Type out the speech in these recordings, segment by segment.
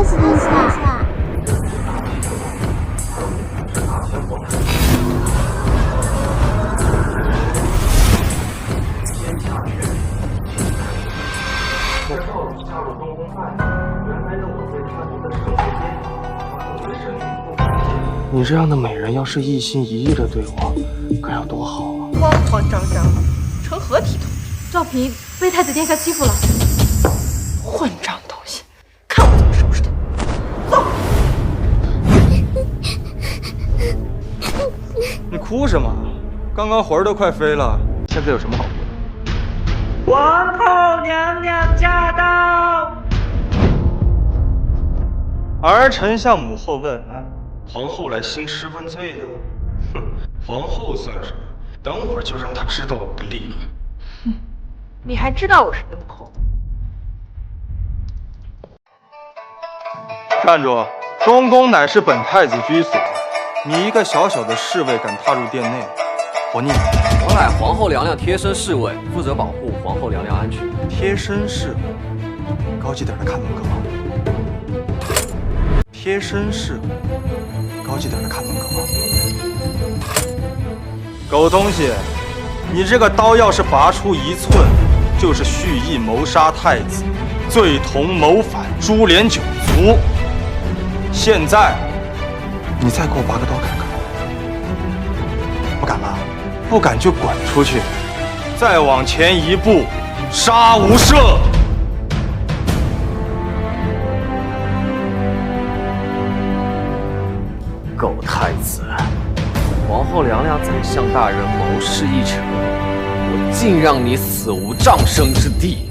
下。你这样的美人，要是一心一意的对我，该有多好啊！慌慌张张，成何体统？赵平被太子殿下欺负了，混账东西，看我怎么收拾他！走。你哭什么？刚刚魂儿都快飞了，现在有什么好哭的？皇后娘娘驾到！儿臣向母后问安。皇后来兴师问罪呢？哼，皇后算什么？等会儿就让她知道我的厉害。哼，你还知道我是母后？站住！中宫乃是本太子居所，你一个小小的侍卫敢踏入殿内，活腻！我乃皇后娘娘贴身侍卫，负责保护皇后娘娘安全。贴身侍卫，高级点的看门狗。贴身侍卫。高级点的看门狗，狗东西，你这个刀要是拔出1寸，就是蓄意谋杀太子，罪同谋反，株连9族。现在，你再给我拔个刀看看，不敢吧？不敢就滚出去，再往前1步，杀无赦。狗太子，皇后娘娘宰相大人谋事一成，我竟让你死无葬身之地！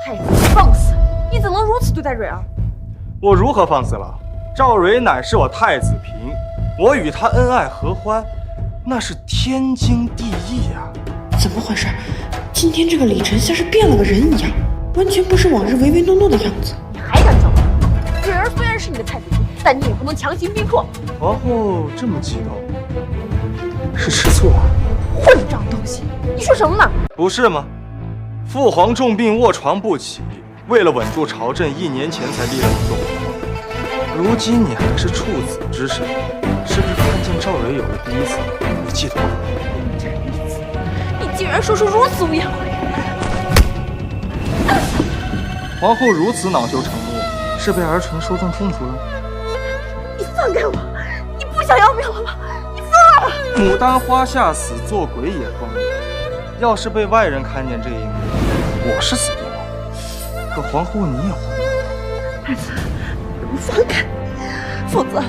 太子，放肆！你怎能如此对待蕊儿？我如何放肆了？赵蕊乃是我太子嫔，我与她恩爱合欢，那是天经地义呀。怎么回事？今天这个李丞相是变了个人一样，完全不是往日唯唯诺诺的样子。你还敢造反？蕊儿虽然是你的太子妃，但你也不能强行逼迫。皇后这么激动，是吃醋啊？混账东西！你说什么呢？不是吗？父皇重病卧床不起，为了稳住朝政，1年前才立了你做皇后。如今你还是处子之身，是不是看见赵蕊有了第一次，你嫉妒吗？竟然说出如此污言秽语！皇后如此恼羞成怒，是被儿臣说中痛处了？你放开我！你不想要命了吗？你放了！牡丹花下死，做鬼也光明。要是被外人看见这一幕，我是死定了。可皇后你也慌了。太子，给我放开，否则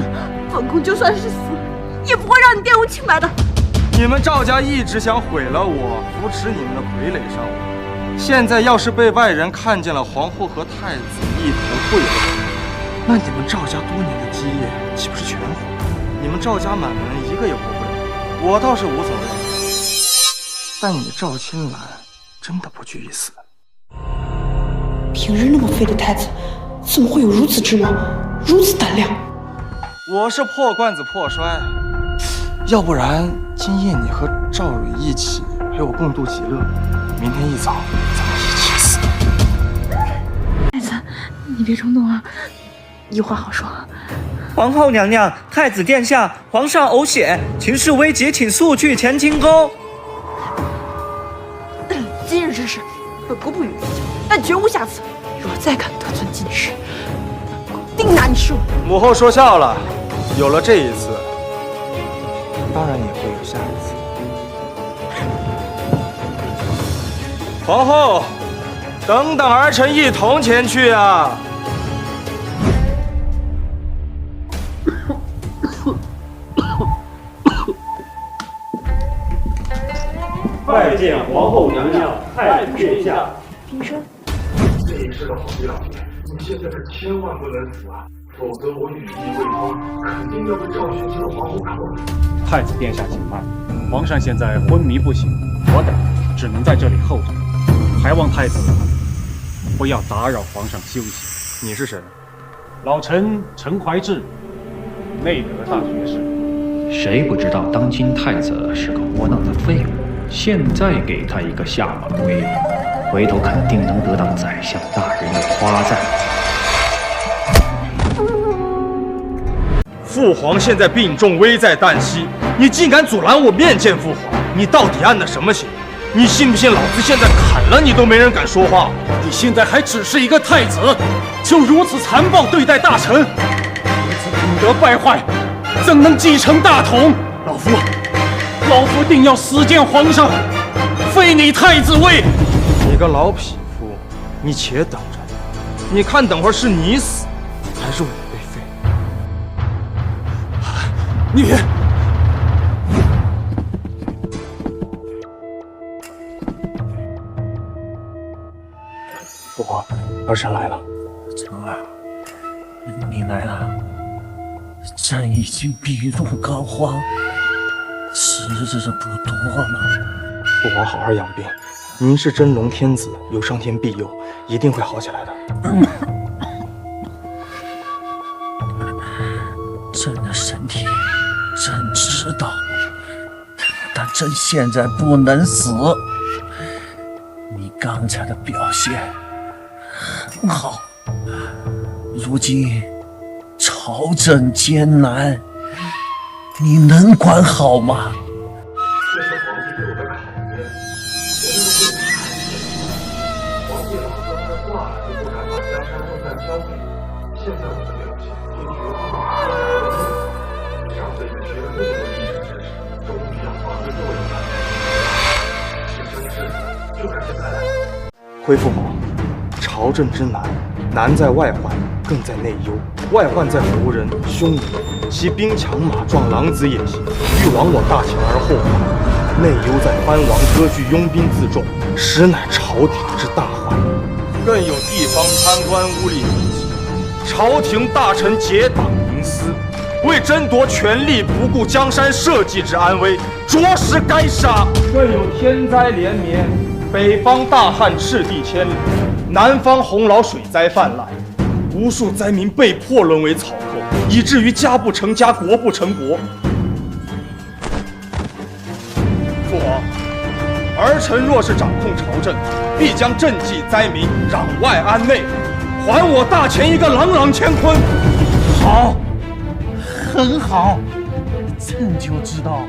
本宫就算是死，也不会让你玷污清白的。你们赵家一直想毁了我，扶持你们的傀儡上我。现在要是被外人看见了皇后和太子一同贿赂，那你们赵家多年的基业岂不是全毁？你们赵家满门一个也活不了。我倒是无所谓，但你赵青兰真的不惧一死。平日那么废的太子，怎么会有如此之谋，如此胆量？我是破罐子破摔。要不然今夜你和赵蕊一起陪我共度极乐，明天一早咱们一起死。太子，你别冲动啊，有话好说。皇后娘娘，太子殿下，皇上呕血，情势危急，请速去乾清宫。今日之事，本宫不予计较，但绝无下次。若再敢得寸进尺，本宫定拿你是我。母后说笑了，有了这一次，当然也会有下一次。皇后，等等儿臣一同前去啊！拜见皇后娘娘、太子殿下。平身。这一世的皇帝老爷，你现在可千万不能死啊！否则我羽翼未丰，肯定要被赵玄清的皇后扣了。太子殿下请慢，皇上现在昏迷不醒，我等只能在这里候着，还望太子不要打扰皇上休息。你是谁？老臣陈怀志，内阁大学士。谁不知道当今太子是个窝囊的废物？现在给他一个下马威，回头肯定能得到宰相大人的夸赞。父皇现在病重，危在旦夕，你竟敢阻拦我面见父皇，你到底案的什么情？你信不信老子现在砍了你都没人敢说话？你现在还只是一个太子，就如此残暴对待大臣，如此品德败坏，怎能继承大统？老夫定要死谏皇上，废你太子位！你个老匹夫，你且等着，你看等会儿是你死，还是我被废？你。父皇，儿臣来了。成儿，你来了。朕已经病入膏肓，时日不多了。父皇好好养病，您是真龙天子，有上天庇佑，一定会好起来的。朕的身体，朕知道，但朕现在不能死。你刚才的表现很好，如今朝政艰难，你能管好吗？这是皇帝给我的考验，我能不能皇帝老说他话都不敢把江山重担交给我，现在我的表现也绝不能上辈子学了那么多历史知识，终于让皇帝做一番。是生是死，就看现在了。恢父皇，朝政之难，难在外患，更在内忧。外患在胡人、匈奴，其兵强马壮，狼子野心，欲亡我大秦而后快；内忧在藩王割据，拥兵自重，实乃朝廷之大患。更有地方贪官污吏横行，朝廷大臣结党营私，为争夺权力，不顾江山社稷之安危，着实该杀。更有天灾连绵，北方大旱，赤地千里；南方洪涝，水灾泛滥。无数灾民被迫沦为草寇，以至于家不成家，国不成国。父皇，儿臣若是掌控朝政，必将赈济灾民，攘外安内，还我大秦一个朗朗乾坤。好，很好，朕就知道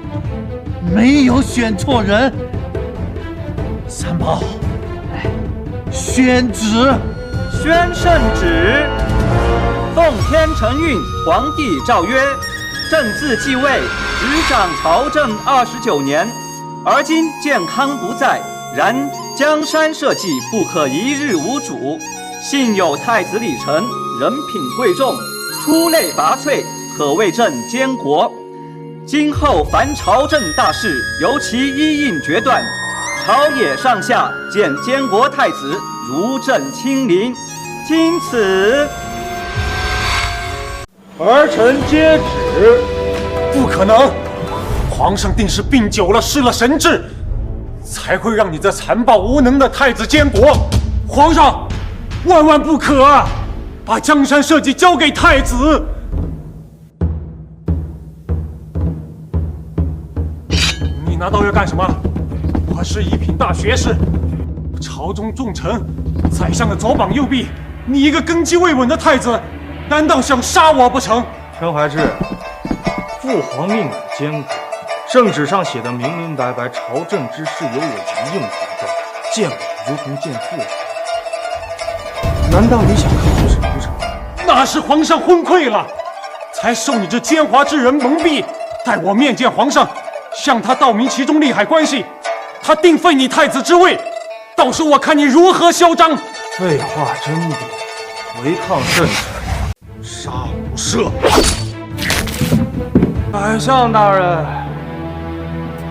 没有选错人。三宝，宣旨。宣圣旨，奉天承运，皇帝诏曰：朕自继位，执掌朝政29年，而今健康不在，然江山社稷不可一日无主。幸有太子李成，人品贵重，出类拔萃，可为朕监国。今后凡朝政大事，由其一应决断。朝野上下见监国太子，如朕亲临。经此，儿臣接旨。不可能，皇上定是病久了，失了神智，才会让你这残暴无能的太子监国。皇上，万万不可啊！把江山社稷交给太子。你拿刀要干什么？我是一品大学士，朝中重臣，宰相的左膀右臂。你一个根基未稳的太子，难道想杀我不成？陈怀志，父皇命我监国，圣旨上写的明明白白，朝政之事由我一应主政，见我如同见父皇。难道你想看我什不成？那是皇上昏聩了，才受你这奸猾之人蒙蔽，待我面见皇上，向他道明其中利害关系，他定废你太子之位，到时我看你如何嚣张。废话真多，违抗圣旨，杀无赦。宰相大人，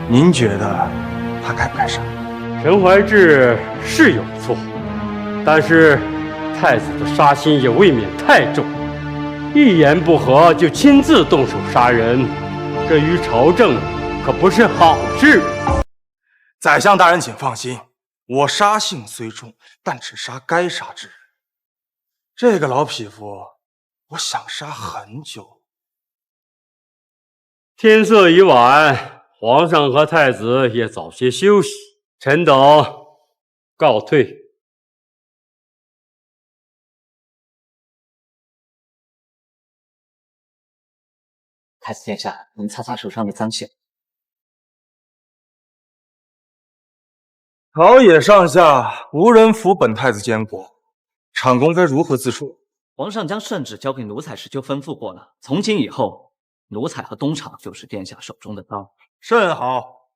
您觉得他该不该杀？陈怀志是有错，但是太子的杀心也未免太重，一言不合就亲自动手杀人，这于朝政可不是好事。宰相大人，请放心，我杀性虽重，但只杀该杀之人。这个老匹夫，我想杀很久。天色已晚，皇上和太子也早些休息。臣等告退。太子殿下，您擦擦手上的脏血。朝野上下无人服本太子监国，厂公该如何自处？皇上将圣旨交给奴才时就吩咐过了，从今以后，奴才和东厂就是殿下手中的刀。甚好，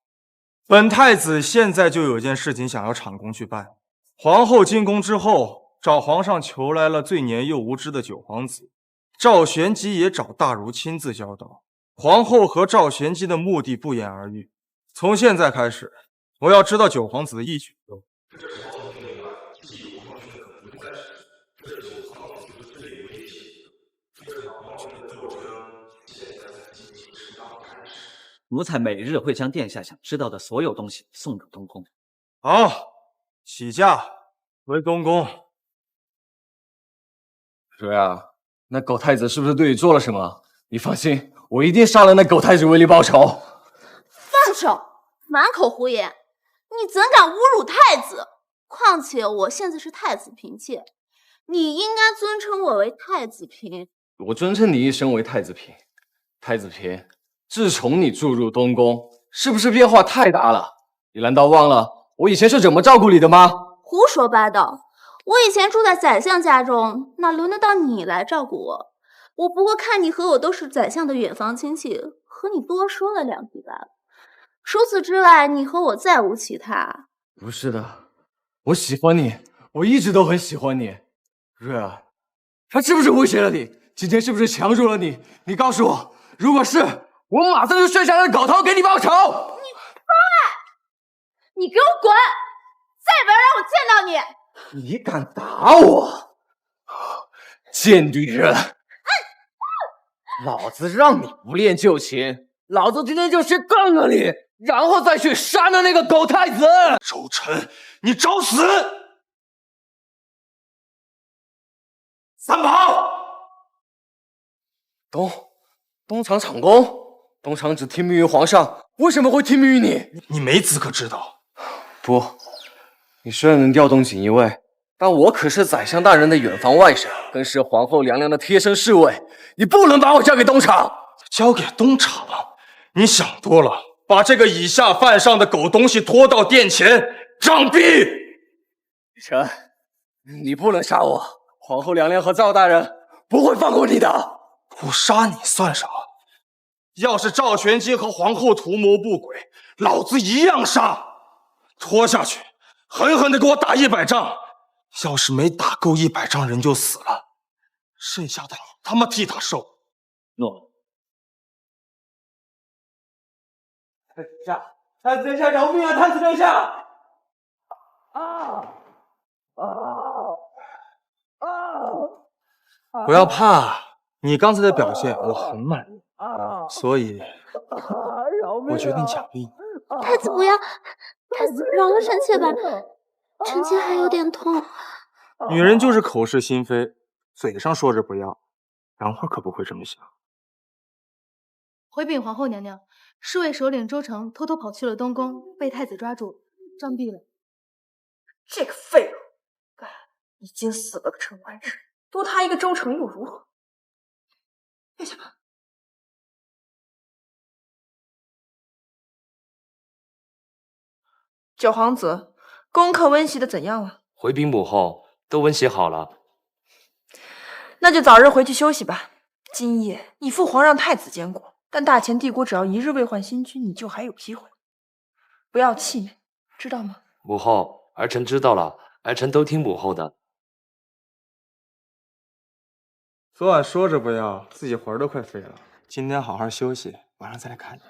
本太子现在就有件事情想要厂公去办。皇后进宫之后，找皇上求来了最年幼无知的九皇子，赵玄机也找大儒亲自教导。皇后和赵玄机的目的不言而喻。从现在开始，我要知道九皇子的一举一动。奴才每日会将殿下想知道的所有东西送给东宫。好，起驾回东宫。瑞儿，那狗太子是不是对你做了什么？你放心，我一定杀了那狗太子为你报仇。放手！满口胡言！你怎敢侮辱太子？况且我现在是太子嫔妾，你应该尊称我为太子嫔。我尊称你一声为太子嫔。太子嫔，自从你住入东宫，是不是变化太大了？你难道忘了我以前是怎么照顾你的吗？胡说八道！我以前住在宰相家中，哪轮得到你来照顾我？我不过看你和我都是宰相的远房亲戚，和你多说了两句罢了。除此之外，你和我再无其他。不是的，我喜欢你，我一直都很喜欢你。瑞儿，他是不是威胁了你？今天是不是强辱了你？你告诉我，如果是，我马上就炫下那狗头给你报仇！你你给我滚！再也不要让我见到你！你敢打我，贱女人！老子让你不练就擒，老子今天就先干了你，然后再去杀了那个狗太子！周晨，你找死！三宝，东厂厂公，东厂只听命于皇上，为什么会听命于你？你没资格知道。不，你虽然能调动锦衣卫，但我可是宰相大人的远房外甥，更是皇后娘娘的贴身侍卫，你不能把我交给东厂。交给东厂？你想多了，把这个以下犯上的狗东西拖到殿前杖毙！雨辰，你不能杀我，皇后娘娘和赵大人不会放过你的。我杀你算啥？要是赵玄机和皇后图谋不轨，老子一样杀！拖下去，狠狠的给我打100仗。要是没打够100仗，人就死了，剩下的你他妈替他受。诺。太子殿下，太子殿下饶命啊！太子殿下！不要怕，你刚才的表现我很满意，所以我决定奖励你。太子不要，太子饶了臣妾吧，臣妾还有点痛。女人就是口是心非，嘴上说着不要，然后可不会这么想。回禀皇后娘娘，侍卫首领周成偷偷跑去了东宫，被太子抓住，杖毙了。这个废物，已经死了个陈官人，多他一个周成又如何？殿下，九皇子，功课温习的怎样了？回禀母后，都温习好了。那就早日回去休息吧。今夜你父皇让太子监国，但大前帝国只要一日未换新君，你就还有机会。不要气馁，知道吗？母后，儿臣知道了，儿臣都听母后的。昨晚说着不要，自己魂都快飞了。今天好好休息，晚上再来看你。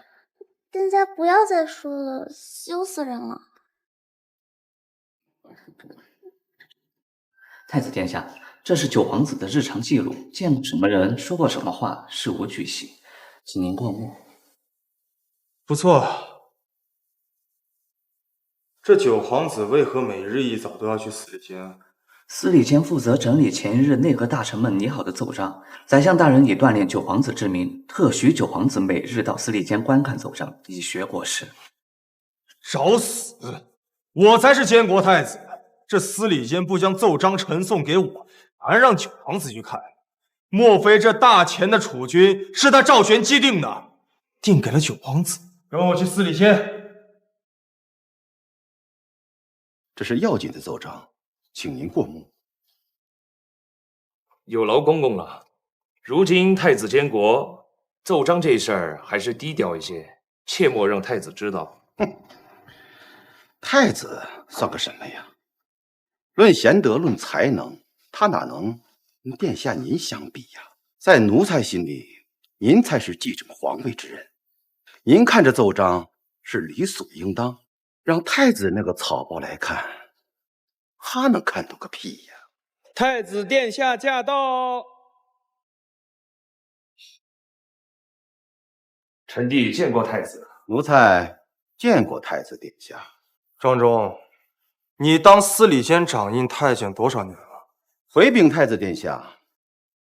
殿下不要再说了，羞死人了。太子殿下，这是九皇子的日常记录，见过什么人，说过什么话，事无巨细，请您过目。不错，这九皇子为何每日一早都要去死监？司礼监负责整理前一日内阁大臣们拟好的奏章。宰相大人以锻炼九皇子之名，特许九皇子每日到司礼监观看奏章，以学国事。找死！我才是监国太子，这司礼监不将奏章呈送给我，反而让九皇子去看。莫非这大钱的储君是他赵玄机定的，定给了九皇子？跟我去司礼监。这是要紧的奏章，请您过目。有劳公公了。如今太子监国，奏章这事儿还是低调一些，切莫让太子知道。哼，太子算个什么呀？论贤德，论才能，他哪能跟殿下您相比呀？在奴才心里，您才是继承皇位之人。您看这奏章是理所应当，让太子那个草包来看，他能看懂个屁呀！太子殿下驾到。臣弟见过太子。奴才见过太子殿下。庄中，你当司礼监掌印太监多少年了？回禀太子殿下，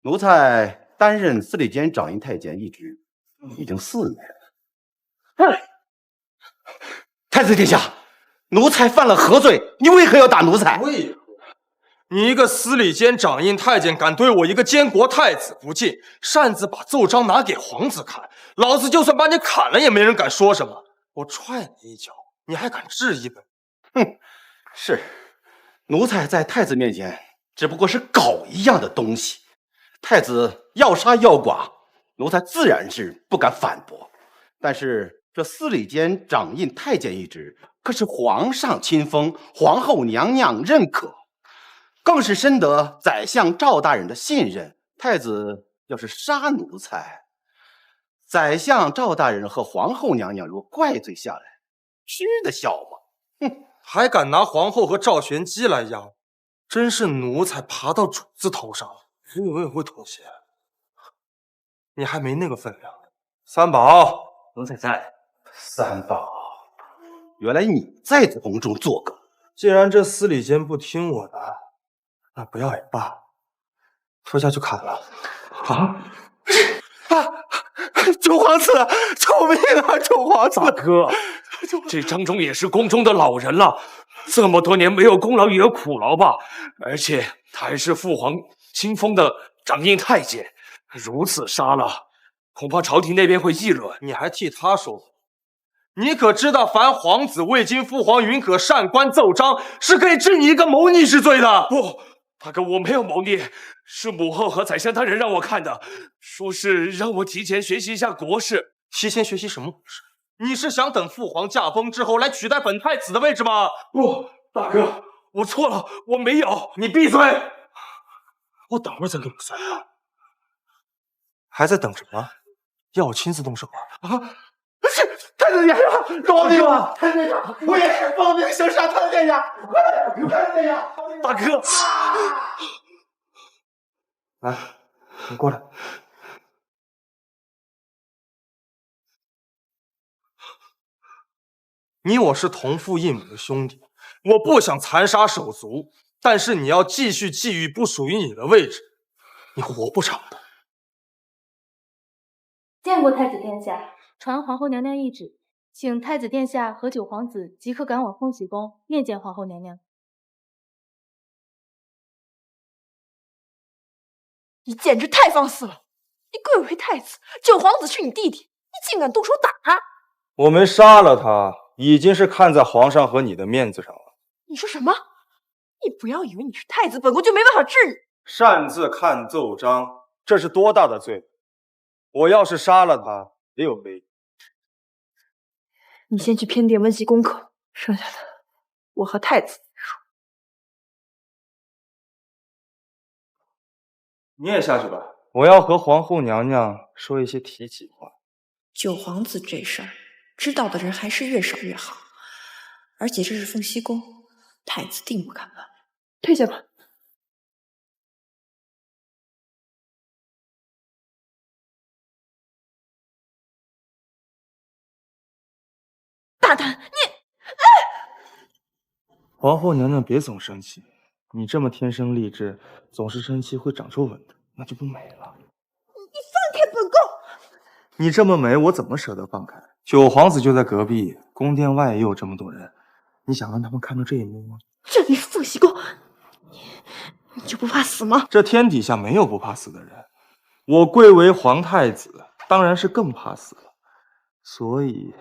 奴才担任司礼监掌印太监一职已经4年了。太子殿下，奴才犯了何罪？你为何要打奴才？为何？你一个司礼监掌印太监，敢对我一个监国太子不敬，擅自把奏章拿给皇子看，老子就算把你砍了，也没人敢说什么。我踹你一脚，你还敢质疑本？哼，是，奴才在太子面前只不过是狗一样的东西。太子要杀要剐，奴才自然是不敢反驳。但是这司礼监掌印太监一职，可是皇上亲封，皇后娘娘认可，更是深得宰相赵大人的信任。太子要是杀奴才，宰相赵大人和皇后娘娘若怪罪下来，吃得消吗？哼，还敢拿皇后和赵玄机来压我，真是奴才爬到主子头上了，我也会妥协。你还没那个分量。三宝，奴才在。三宝，原来你在宫中做梗。既然这司礼监不听我的，那不要也罢，说下去砍了。九皇子，救命啊！九皇子，大哥，这张忠也是宫中的老人了，这么多年没有功劳也有苦劳吧？而且他还是父皇亲封的掌印太监，如此杀了，恐怕朝廷那边会议论。你还替他说话？你可知道，凡皇子未经父皇允可擅观奏章，是可以治你一个谋逆之罪的。不，大哥，我没有谋逆，是母后和宰相大人让我看的，说是让我提前学习一下国事。提前学习什么国事？你是想等父皇驾崩之后来取代本太子的位置吗？不，大哥，我错了，我没有。你闭嘴！我等会儿再跟你算账。还在等什么？要我亲自动手啊？太子殿下，饶命啊！太子殿下，我也是奉命行事啊！太子殿下，太子殿下，大哥，来，你过来。你我是同父异母的兄弟，我不想残杀手足，但是你要继续觊觎不属于你的位置，你活不长的。见过太子殿下，传皇后娘娘懿旨，请太子殿下和九皇子即刻赶往凤喜宫面见皇后娘娘。你简直太放肆了！你贵为太子，九皇子是你弟弟，你竟敢动手打他！我们杀了他，已经是看在皇上和你的面子上了。你说什么？你不要以为你是太子，本宫就没办法治你。擅自看奏章，这是多大的罪？我要是杀了他，也有罪。你先去偏殿温习功课，剩下的我和太子说。你也下去吧，我要和皇后娘娘说一些体己话。九皇子这事儿，知道的人还是越少越好。而且这是凤羲宫，太子定不敢乱。退下吧。大胆，你！皇后娘娘别总生气，你这么天生丽质，总是生气会长皱纹的，那就不美了。你放开本宫！你这么美，我怎么舍得放开？九皇子就在隔壁，宫殿外也有这么多人，你想让他们看到这一幕吗？这里是凤栖宫，你就不怕死吗？这天底下没有不怕死的人，我贵为皇太子，当然是更怕死了。所以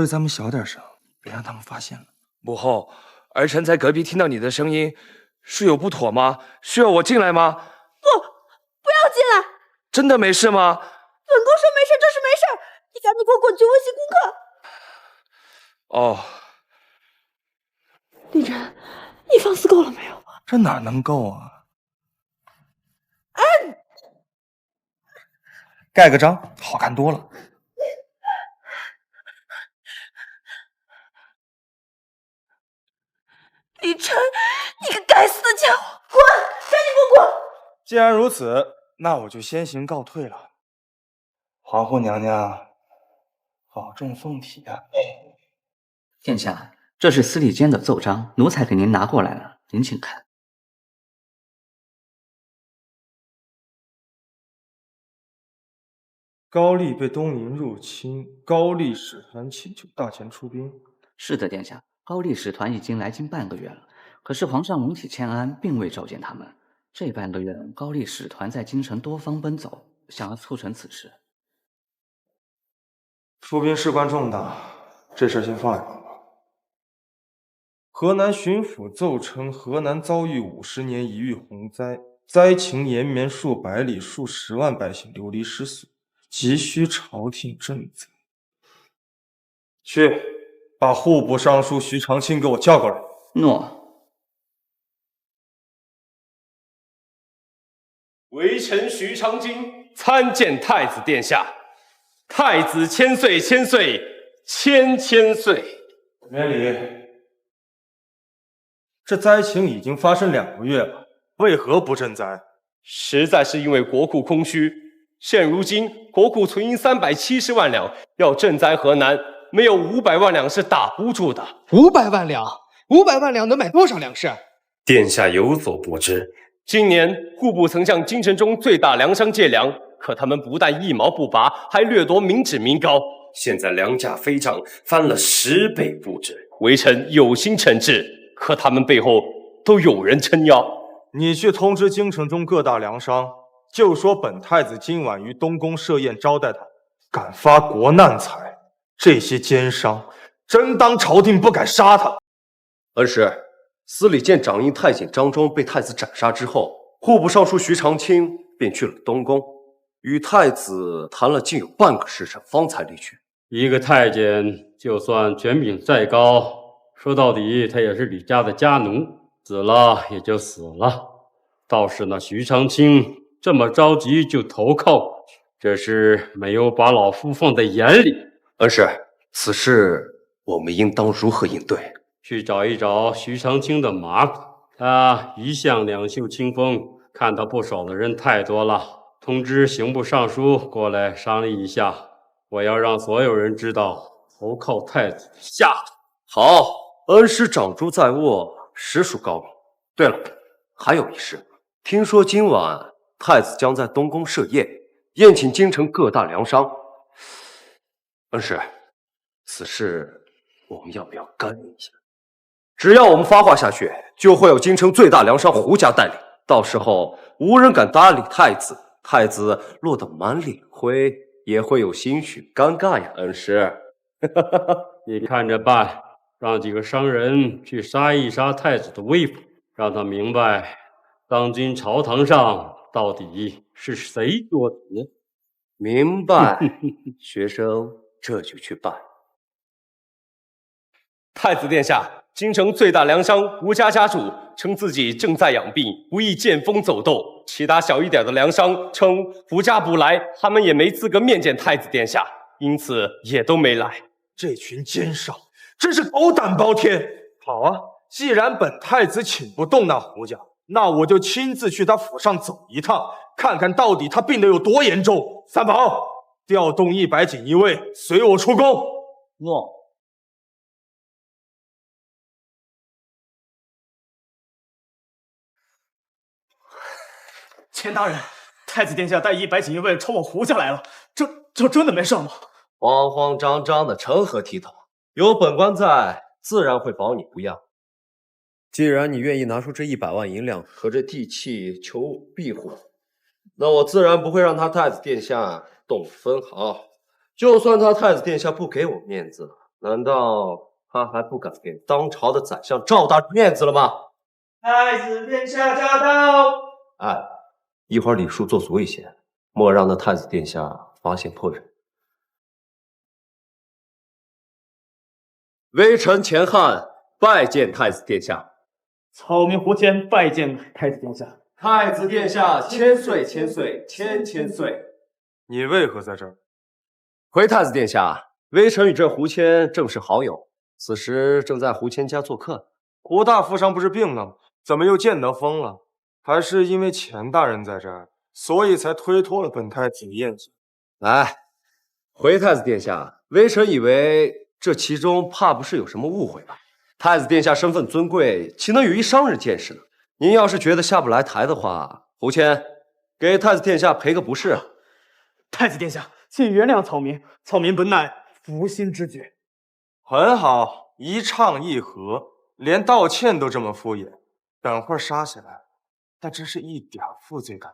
咱们小点声，别让他们发现了。母后，儿臣在隔壁听到你的声音，是有不妥吗？需要我进来吗？不要进来！真的没事吗？本宫说没事就是没事，你赶紧给我滚去温习功课。哦，丽珍，你放肆够了没有？这哪能够啊？盖个章，好看多了。李晨，你个该死的家伙，滚！赶紧给我滚！既然如此，那我就先行告退了。皇后娘娘，保重凤体啊！殿下，这是司礼监的奏章，奴才给您拿过来了，您请看。高丽被东瀛入侵，高丽使团请求大前出兵。是的，殿下，高丽使团已经来京半个月了，可是皇上龙体欠安，并未召见他们。这半个月，高丽使团在京城多方奔走，想要促成此事。出兵事关重大，这事先放一放吧。河南巡抚奏称，河南遭遇50年一遇洪灾，灾情延绵数百里，数10万百姓流离失所，急需朝廷赈灾。去，把户部尚书徐长卿给我叫过来。诺。微臣徐长卿参见太子殿下。太子千岁千岁千岁。免礼。这灾情已经发生2个月了，为何不赈灾？实在是因为国库空虚。现如今国库存银370万两，要赈灾河南，没有500万两是打不住的。500万两，500万两能买多少粮食？殿下有所不知，今年户部曾向京城中最大粮商借粮，可他们不但1毛不拔，还掠夺民脂民膏。现在粮价飞涨，翻了10倍不止。微臣有心惩治，可他们背后都有人撑腰。你去通知京城中各大粮商，就说本太子今晚于东宫设宴招待他，敢发国难财，这些奸商真当朝廷不敢杀他。恩师，司礼监掌印太监张忠被太子斩杀之后，户部尚书徐长卿便去了东宫，与太子谈了竟有半个时辰，方才离去。一个太监，就算权柄再高，说到底他也是李家的家奴，死了也就死了。倒是那徐长卿这么着急就投靠过去，这是没有把老夫放在眼里。恩师，此事我们应当如何应对？去找一找徐长卿的马股，他一向两袖清风，看他不爽的人太多了。通知刑部尚书过来商议一下，我要让所有人知道投靠太子的下场。好，恩师掌珠在握，实属高明。对了，还有一事，听说今晚太子将在东宫设宴，宴请京城各大粮商。恩师，此事我们要不要干预一下？只要我们发话下去，就会有京城最大粮商胡家带领，到时候无人敢搭理太子，太子落得满脸灰，也会有些许尴尬呀。恩师，你看着办，让几个商人去杀一杀太子的威风，让他明白当今朝堂上到底是谁作子。明白，学生这就去办。太子殿下，京城最大粮商吴家家主称自己正在养病，不宜见风走动。其他小一点的粮商称胡家不来，他们也没资格面见太子殿下，因此也都没来。这群奸商真是狗胆包天！好啊，既然本太子请不动那胡家，那我就亲自去他府上走一趟，看看到底他病得有多严重。三宝，调动100锦衣卫，随我出宫。诺。钱大人，太子殿下带100锦衣卫冲我胡家来了，这真的没事吗？慌慌张张的成何体统？有本官在，自然会保你不恙。既然你愿意拿出这100万银两和这地契求庇护，那我自然不会让他太子殿下动分毫。就算他太子殿下不给我面子了，难道他还不敢给当朝的宰相赵大面子了吗？太子殿下驾到！哎，一会儿礼数做足一些，莫让那太子殿下发现破绽。微臣钱汉拜见太子殿下。草民胡谦拜见太子殿下。太子殿下千岁千岁千千岁！你为何在这儿？回太子殿下，微臣与这胡谦正是好友，此时正在胡谦家做客。胡大富商不是病了吗？怎么又见得疯了？还是因为钱大人在这儿，所以才推脱了本太子的宴请？来，回太子殿下，微臣以为这其中怕不是有什么误会吧？太子殿下身份尊贵，岂能与一商人见识呢？您要是觉得下不来台的话，胡谦给太子殿下赔个不是。太子殿下，请原谅草民，草民本乃负心之举。很好，一唱一和，连道歉都这么敷衍，等会儿杀起来，但真是一点负罪感。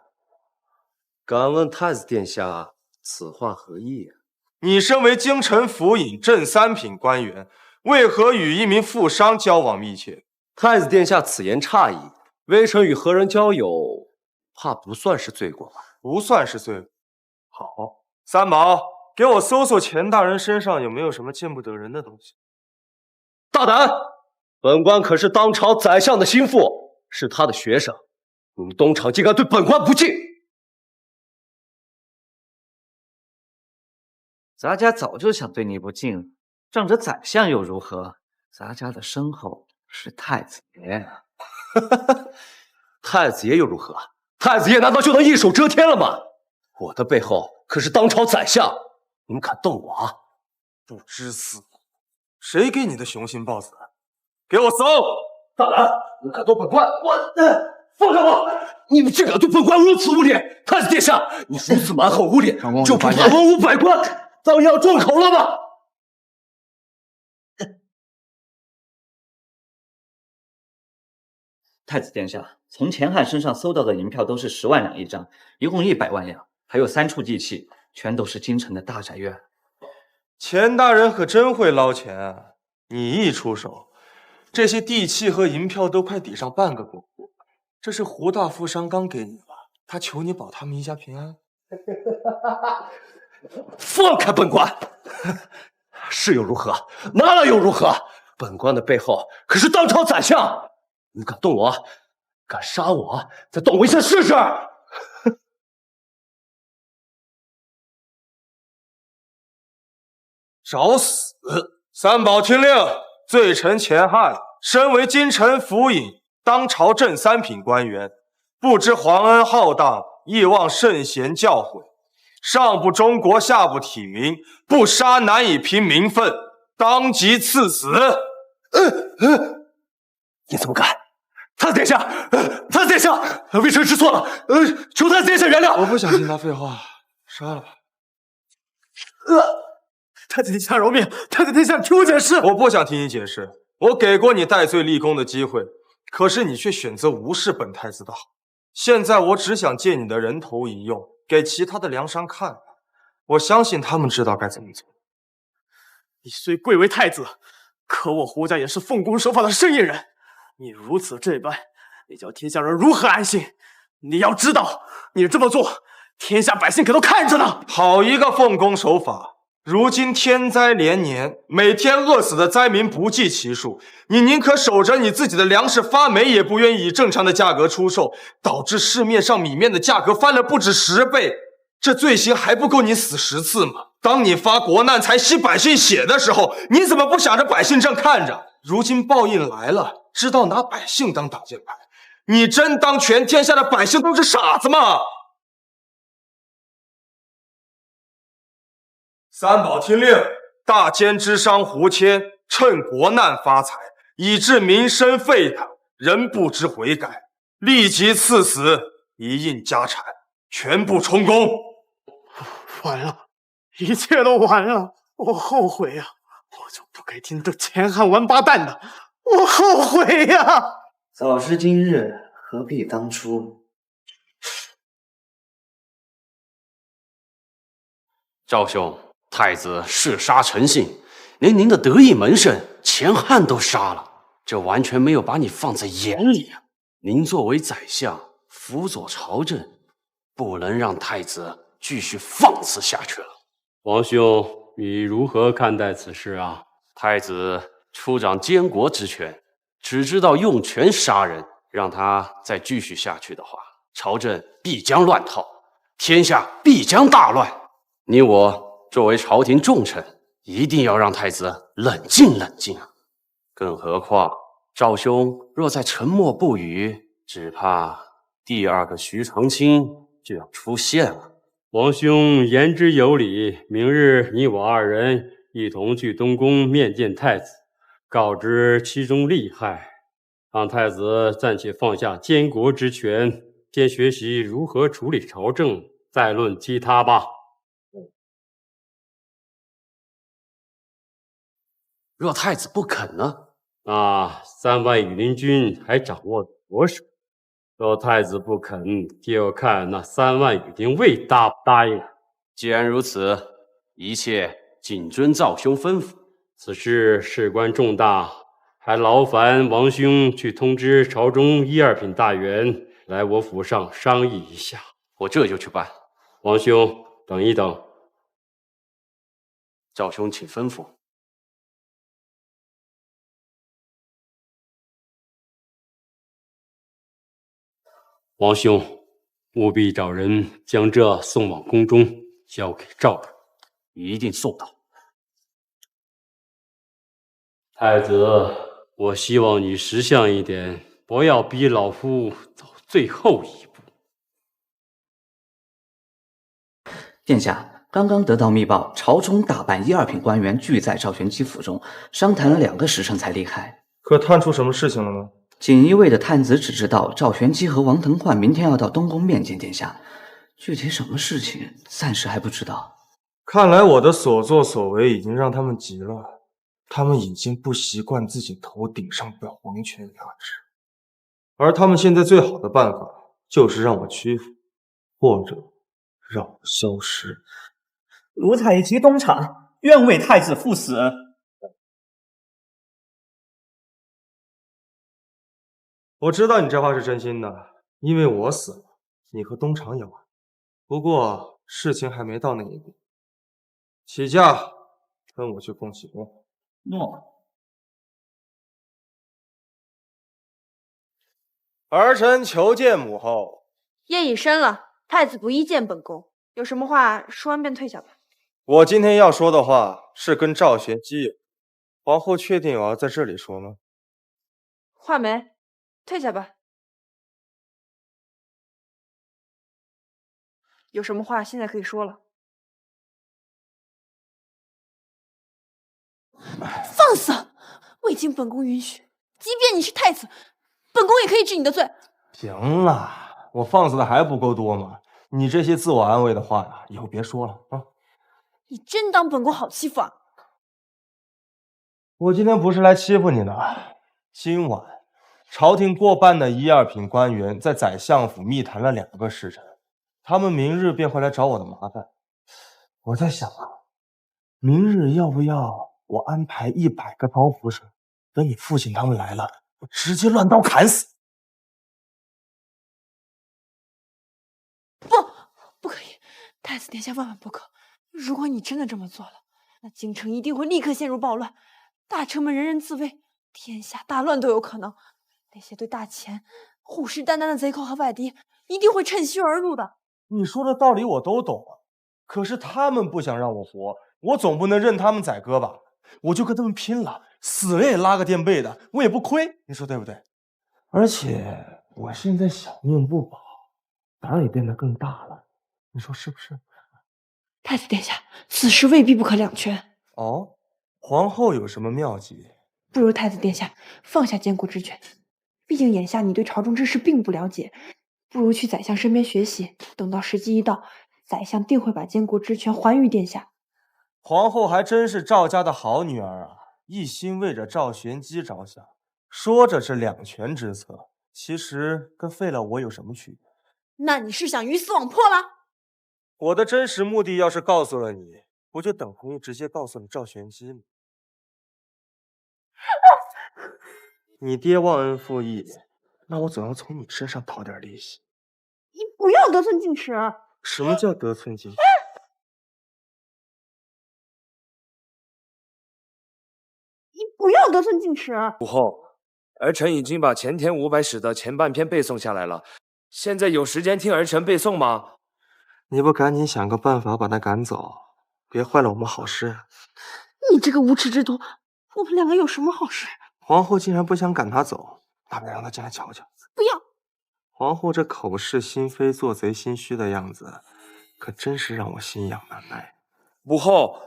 敢问太子殿下，此话何意啊？你身为京城府尹正三品官员，为何与一名富商交往密切？太子殿下此言差矣，微臣与何人交友，怕不算是罪过吧？不算是罪过。好，三宝，给我搜搜钱大人身上有没有什么见不得人的东西。大胆！本官可是当朝宰相的心腹，是他的学生，你们东厂竟敢对本官不敬！咱家早就想对你不敬了，仗着宰相又如何？咱家的身后是太子爷。太子爷又如何？太子爷难道就能一手遮天了吗？我的背后可是当朝宰相，你们敢动我啊？不知死活！谁给你的雄心豹子胆？给我搜！大胆！你敢动本官？放开我！你们竟敢对本官如此无礼！太子殿下，你如此蛮横无礼，就不怕文武百官当要众口了吗？太子殿下，从钱汉身上搜到的银票都是10万两一张，一共100万两，还有3处地契，全都是京城的大宅院。钱大人可真会捞钱啊！你一出手，这些地契和银票都快抵上半个国库。这是胡大富商刚给你吧？他求你保他们一家平安。放开本官！是又如何？拿了又如何？本官的背后可是当朝宰相，你敢动我，敢杀我，再动我一下试试！找死！三宝听令，罪臣钱汉身为京城府尹，当朝正3品官员，不知皇恩浩荡，亦望圣贤教诲。上不忠国，下不体民，不杀难以平民愤，当即赐死。你怎么敢？太子殿下，太子殿下，微臣知错了，求太子殿下原谅。我不想听他废话，杀了吧。太子殿下饶命！太子殿下，听我解释。我不想听你解释，我给过你戴罪立功的机会，可是你却选择无视本太子的好。现在我只想借你的人头一用，给其他的梁商看，我相信他们知道该怎么做。你虽贵为太子，可我胡家也是奉公守法的生意人。你如此这般，你叫天下人如何安心？你要知道，你这么做，天下百姓可都看着呢。好一个奉公守法！如今天灾连年，每天饿死的灾民不计其数，你宁可守着你自己的粮食发霉，也不愿意以正常的价格出售，导致市面上米面的价格翻了不止10倍。这罪行还不够你死10次吗？当你发国难财吸百姓血的时候，你怎么不想着百姓正看着？如今报应来了，知道拿百姓当挡箭牌，你真当全天下的百姓都是傻子吗？三宝听令，大奸之商胡谦趁国难发财，以致民生沸腾，仍不知悔改，立即赐死。一应家产全部充公。完了，一切都完了，我后悔呀！我就不该听这钱汉王八蛋的，我后悔呀！早知今日，何必当初？赵兄，太子嗜杀成性，连您的得意门生钱汉都杀了，这完全没有把你放在眼里啊！您作为宰相，辅佐朝政，不能让太子继续放肆下去了。王兄，你如何看待此事啊？太子出掌监国之权，只知道用权杀人，让他再继续下去的话，朝政必将乱套，天下必将大乱。你我作为朝廷重臣，一定要让太子冷静冷静啊！更何况赵兄若再沉默不语，只怕第二个徐长卿就要出现了。王兄言之有理，明日你我二人一同去东宫面见太子，告知其中利害，让太子暂且放下监国之权，先学习如何处理朝政，再论其他吧。若太子不肯呢？那3万羽林军还掌握我手，若太子不肯，就要看那3万羽林卫答不答应。既然如此，一切谨遵赵兄吩咐。此事事关重大，还劳烦王兄去通知朝中1、2品大员来我府上商议一下。我这就去办。王兄，等一等。赵兄请吩咐。王兄，务必找人将这送往宫中，交给赵人，一定送到。太子，我希望你识相一点，不要逼老夫走最后一步。殿下，刚刚得到密报，朝中大半1、2品官员聚在赵玄基府中，商谈了2个时辰才离开。可探出什么事情了吗？锦衣卫的探子只知道赵玄基和王腾焕明天要到东宫面见殿下，具体什么事情暂时还不知道。看来我的所作所为已经让他们急了，他们已经不习惯自己头顶上被皇权压制，而他们现在最好的办法就是让我屈服，或者让我消失。奴才即东厂，愿为太子赴死。我知道你这话是真心的，因为我死了，你和东厂也完。不过事情还没到那一步，起驾，跟我去恭喜宫。诺。儿臣求见母后。夜已深了，太子不宜见本宫，有什么话说完便退下吧。我今天要说的话是跟赵玄基有，皇后确定我要在这里说吗？画眉，退下吧。有什么话现在可以说了。放肆！未经本宫允许，即便你是太子，本宫也可以治你的罪。行了，我放肆的还不够多吗？你这些自我安慰的话呀，以后别说了啊！你真当本宫好欺负啊？我今天不是来欺负你的。今晚，朝廷过半的1、2品官员在宰相府密谈了2个时辰，他们明日便会来找我的麻烦。我在想啊，明日要不要我安排100个刀斧手，等你父亲他们来了，我直接乱刀砍死？不可以，太子殿下万万不可！如果你真的这么做了，那京城一定会立刻陷入暴乱，大臣们人人自危，天下大乱都有可能。那些对大钱虎视眈眈的贼寇和外敌一定会趁虚而入的。你说的道理我都懂啊，可是他们不想让我活，我总不能任他们宰割吧？我就跟他们拼了，死了也拉个垫背的，我也不亏，你说对不对？而且我现在小命不保，胆也变得更大了，你说是不是？太子殿下，此事未必不可两全。哦，皇后有什么妙计？不如太子殿下放下监国之权，毕竟眼下你对朝中之事并不了解，不如去宰相身边学习，等到时机一到，宰相定会把监国之权还于殿下。皇后还真是赵家的好女儿啊，一心为着赵玄机着想，说着是两全之策，其实跟废了我有什么区别？那你是想鱼死网破了？我的真实目的要是告诉了你，不就等同于直接告诉了赵玄机吗？你爹忘恩负义，那我总要从你身上讨点利息。你不要得寸进尺。什么叫得寸进尺？你不要得寸进尺。母后，儿臣已经把前天500史的前半篇背诵下来了，现在有时间听儿臣背诵吗？你不赶紧想个办法把他赶走，别坏了我们好事。你这个无耻之徒，我们两个有什么好事？皇后竟然不想赶他走，那便让他进来瞧瞧。不要！皇后这口是心非、做贼心虚的样子，可真是让我心痒难耐。母后，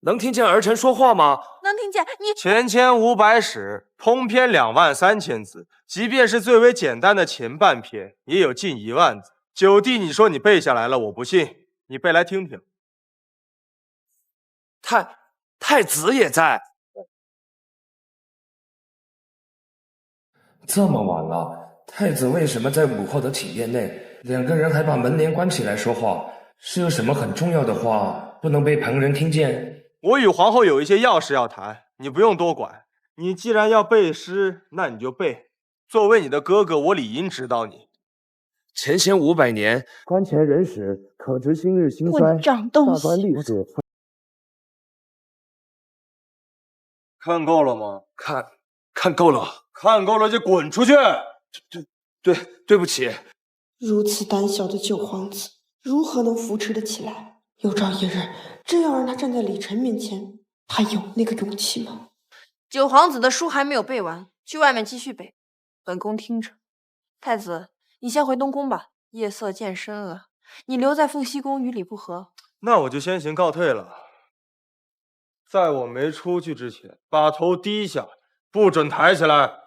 能听见儿臣说话吗？能听见。你前500史，通篇23000字，即便是最为简单的前半篇，也有近1万字。九弟，你说你背下来了，我不信，你背来听听。太子也在。这么晚了，太子为什么在母后的体院内？两个人还把门帘关起来说话，是有什么很重要的话不能被旁人听见？我与皇后有一些要事要谈，你不用多管。你既然要背诗，那你就背。作为你的哥哥，我理应指导你。前贤500年，观前人史，可知今日兴衰。混账东西！大观历史。看够了吗？看够了。看够了就滚出去！对不起。如此胆小的九皇子，如何能扶持得起来？有朝一日，真要让他站在李晨面前，他有那个勇气吗？九皇子的书还没有背完，去外面继续背，本宫听着。太子，你先回东宫吧，夜色渐深了。你留在凤栖宫与理不合。那我就先行告退了。在我没出去之前，把头低下，不准抬起来。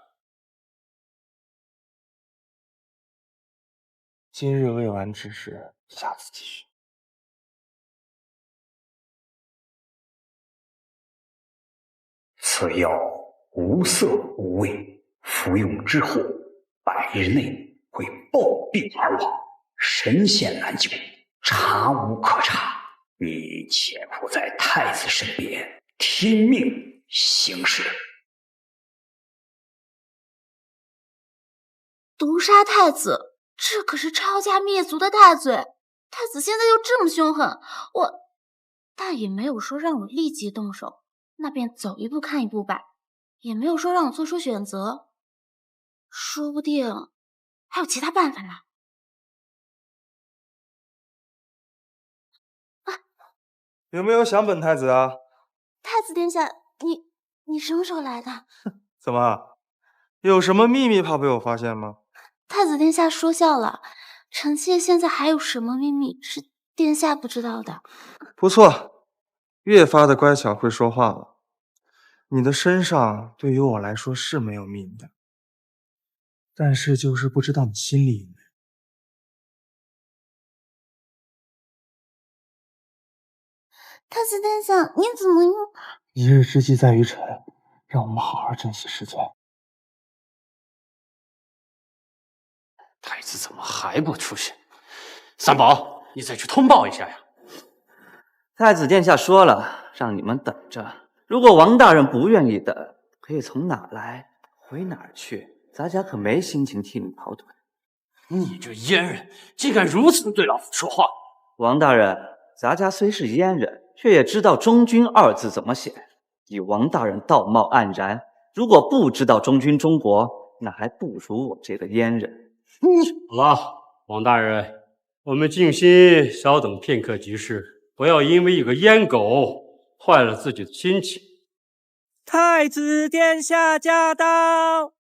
今日未完之事，下次继续。此药无色无味，服用之后100日内会暴病而亡，神仙难救，查无可查。你且伏在太子身边，听命行事。毒杀太子，这可是抄家灭族的大罪。太子现在又这么凶狠，但也没有说让我立即动手，那便走一步看一步吧，也没有说让我做出选择，说不定还有其他办法呢。有没有想本太子啊？太子殿下，你什么时候来的？怎么，有什么秘密怕被我发现吗？太子殿下说笑了，臣妾现在还有什么秘密是殿下不知道的？不错，越发的乖巧会说话了。你的身上对于我来说是没有秘密的，但是就是不知道你心里有没有。太子殿下，你怎么又……一日之计在于晨，让我们好好珍惜时间。太子怎么还不出去？三宝，你再去通报一下呀！太子殿下说了，让你们等着。如果王大人不愿意等，可以从哪来回哪儿去，咱家可没心情替你跑腿。你这阉人，竟敢如此对老夫说话！王大人，咱家虽是阉人，却也知道忠君2字怎么写。以王大人道貌岸然，如果不知道忠君中国，那还不如我这个阉人。好了，王大人，我们静心稍等片刻即是，不要因为一个阉狗坏了自己的心情。太子殿下驾到！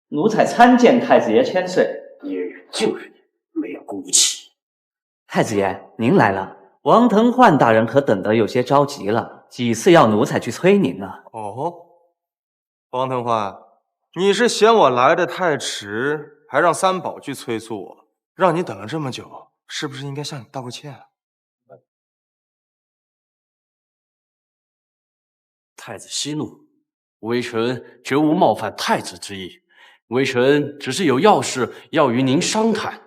奴才参见太子爷千岁。阉人就是你，没有骨气。太子爷，您来了。王腾焕大人可等得有些着急了，几次要奴才去催您呢。哦，王腾焕，你是嫌我来的太迟，还让三宝去催促我，让你等了这么久，是不是应该向你道个歉啊？太子息怒，微臣绝无冒犯太子之意，微臣只是有要事要与您商谈，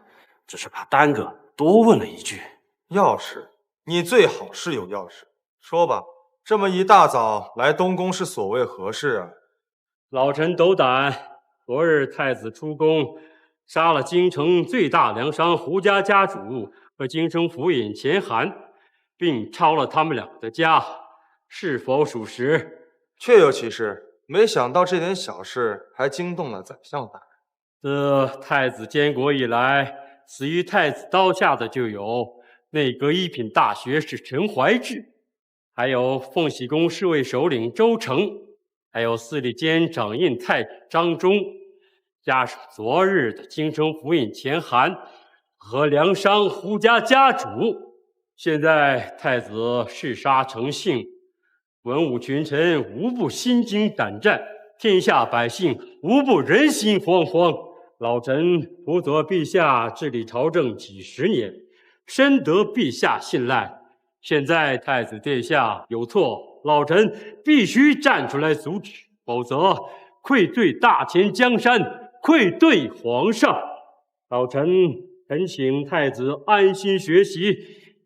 只是怕耽搁，多问了一句。要事？你最好是有要事，说吧。这么一大早来东宫是所谓何事啊？老臣斗胆，昨日太子出宫，杀了京城最大粮商胡家家主和京城府尹钱寒，并抄了他们两个的家，是否属实？确有其事。没想到这点小事还惊动了宰相大人。自太子监国以来，死于太子刀下的就有内阁一品大学士陈怀志，还有凤喜宫侍卫首领周成，还有司礼监掌印太张忠，加上昨日的京城府尹钱寒和粮商胡家家主，现在太子嗜杀成性，文武群臣无不心惊胆战，天下百姓无不人心惶惶。老臣辅佐陛下治理朝政几十年，深得陛下信赖。现在太子殿下有错，老臣必须站出来阻止，否则愧对大前江山，愧对皇上。老臣恳请太子安心学习，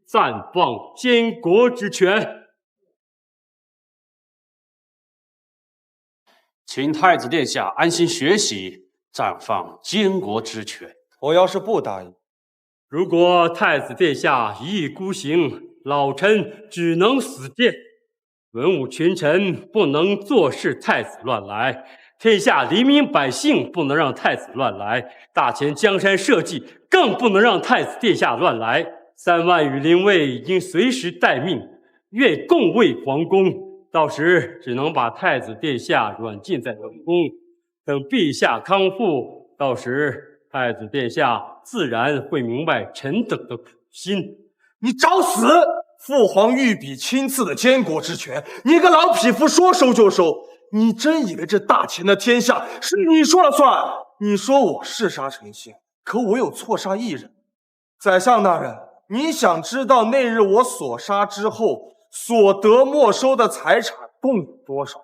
暂放监国之权。请太子殿下安心学习，暂放监国之权。我要是不答应，如果太子殿下一意孤行，老臣只能死谏。文武群臣不能坐视太子乱来，天下黎民百姓不能让太子乱来，大前江山社稷更不能让太子殿下乱来。3万羽林卫应随时待命，愿共卫皇宫。到时只能把太子殿下软禁在冷宫，等陛下康复，到时太子殿下自然会明白臣等的苦心。你找死！父皇御笔亲赐的监国之权，你个老匹夫说收就收！你真以为这大前的天下是你说了算？你说我嗜杀成性，可我有错杀一人。宰相大人，你想知道那日我所杀之后所得没收的财产共有多少？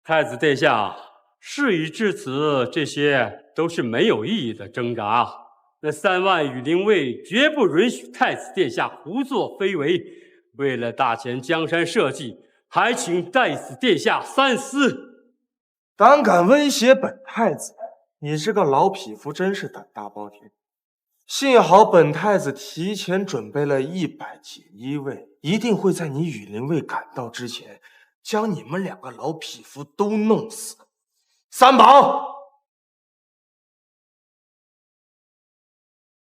太子殿下，事已至此，这些都是没有意义的挣扎。那3万羽林卫绝不允许太子殿下胡作非为。为了大前江山社稷，还请太子殿下三思。胆敢威胁本太子，你这个老匹夫真是胆大包天。幸好本太子提前准备了100锦衣卫，一定会在你羽林卫赶到之前，将你们2个老匹夫都弄死。三宝，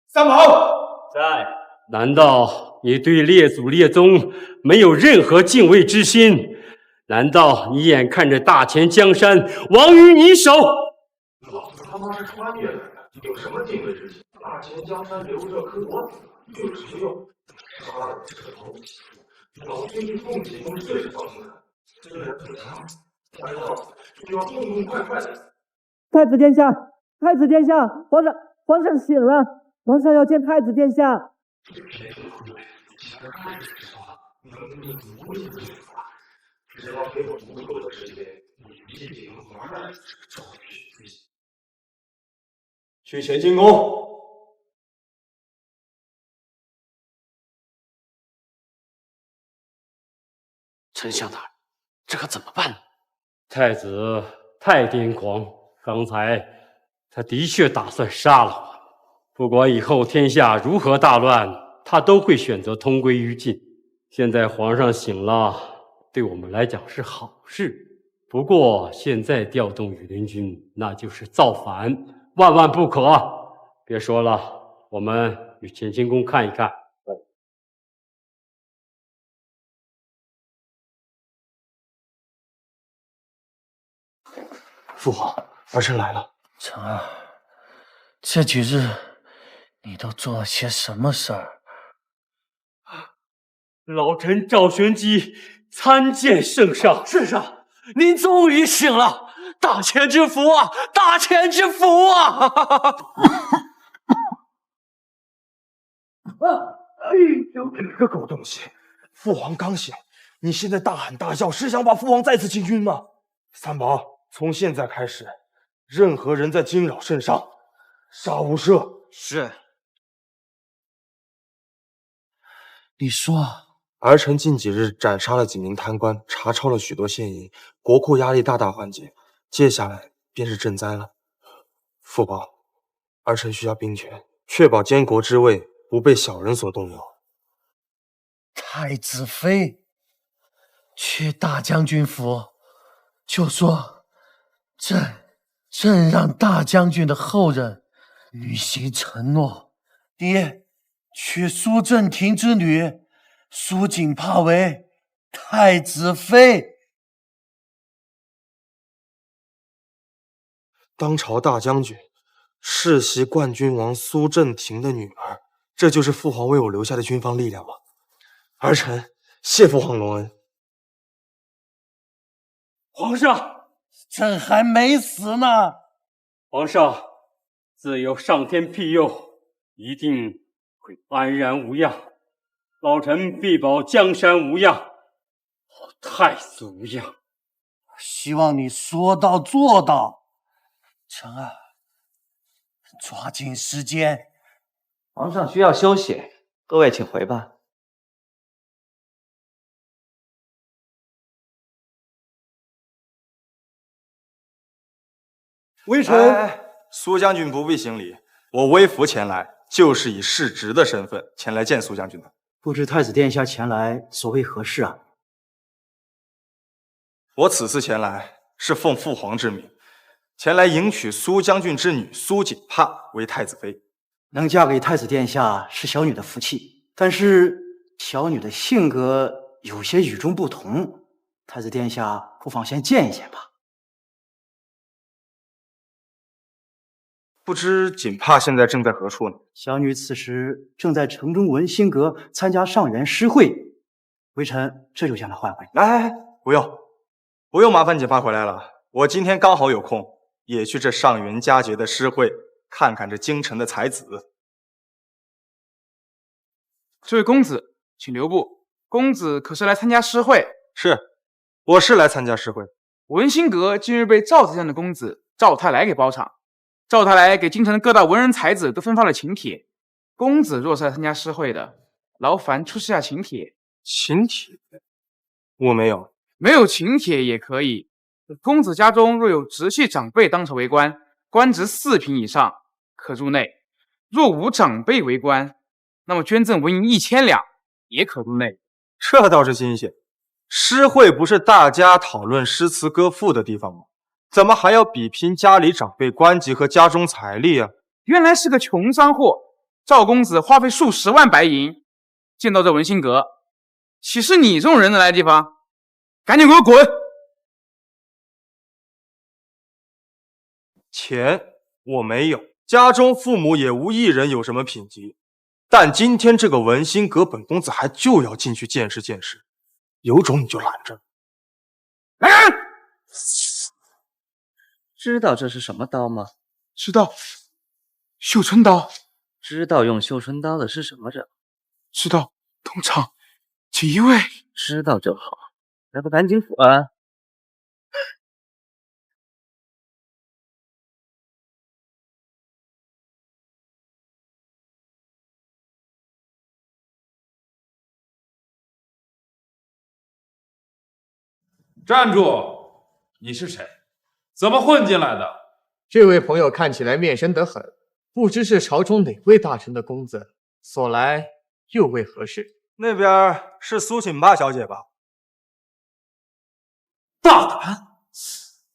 三宝在。难道你对列祖列宗没有任何敬畏之心？难道你眼看着大前江山亡于你手？老子他妈是穿越来的，有什么敬畏之心？大前江山留着可我死有什么用？杀了这个老匹夫，老君对凤喜宫最是放心了。虽然最强，但要死就要痛痛快快的死。太子殿下，太子殿下，皇上醒了，皇上要见太子殿下。这偏偏不对，想着开始说，能力无力的法，只要给我足够的时间，你必定玩儿这个臭痞子。去乾清宫。丞相大人，这可怎么办呢？太子太癫狂，刚才他的确打算杀了我。不管以后天下如何大乱，他都会选择同归于尽。现在皇上醒了，对我们来讲是好事。不过现在调动羽林军，那就是造反，万万不可。别说了，我们去乾清宫看一看。父皇，儿臣来了。成儿，这几日你都做了些什么事儿？老臣赵玄基参见圣上。圣上，您终于醒了！大千之福啊，大千之福啊！哎呦，你个狗东西！父皇刚醒，你现在大喊大叫，是想把父皇再次惊晕吗？三宝，从现在开始，任何人在惊扰圣上，杀无赦。是。你说。儿臣近几日斩杀了几名贪官，查抄了许多现银，国库压力大大缓解。接下来便是赈灾了。父宝，儿臣需要兵权，确保监国之位不被小人所动摇。太子妃去大将军府，就说朕让大将军的后人履行承诺。爹，娶苏正廷之女苏锦帕为太子妃。当朝大将军，世袭冠军王苏正廷的女儿，这就是父皇为我留下的军方力量吗？儿臣谢父皇隆恩。皇上，朕还没死呢。皇上，自有上天庇佑，一定会安然无恙。老臣必保江山无恙，太子无恙。希望你说到做到。臣儿，抓紧时间。皇上需要休息，各位请回吧。微臣，苏将军不必行礼，我微服前来，就是以世侄的身份前来见苏将军的。不知太子殿下前来所谓何事啊？我此次前来是奉父皇之命，前来迎娶苏将军之女苏锦帕为太子妃。能嫁给太子殿下是小女的福气，但是小女的性格有些与众不同，太子殿下不妨先见一见吧。不知锦帕现在正在何处呢？小女此时正在城中文心阁参加上元诗会，微臣这就将她唤回。来，不用麻烦锦帕回来了，我今天刚好有空，也去这上元佳节的诗会看看这京城的才子。这位公子，请留步。公子可是来参加诗会？是，我是来参加诗会。文心阁今日被赵宰相的公子赵太来给包场。赵太来给京城的各大文人才子都分发了请帖，公子若是来参加诗会的，劳烦出示下请帖。请帖？我没有。没有请帖也可以。公子家中若有直系长辈当朝为官，官职4品以上，可入内；若无长辈为官，那么捐赠文银1000两，也可入内。这倒是新鲜。诗会不是大家讨论诗词歌赋的地方吗？怎么还要比拼家里长辈官级和家中财力啊？原来是个穷商货，赵公子花费数十万白银建造这文心阁，岂是你这种人能来的地方？赶紧给我滚！钱我没有，家中父母也无一人有什么品级，但今天这个文心阁，本公子还就要进去见识见识，有种你就拦着。来人！知道这是什么刀吗？知道，绣春刀。知道用绣春刀的是什么人？知道，东厂锦衣卫。知道就好，来吧，赶紧滚啊！站住！你是谁？怎么混进来的？这位朋友看起来面生得很，不知是朝中哪位大臣的公子，所来又为何事？那边是苏锦帕小姐吧？大胆！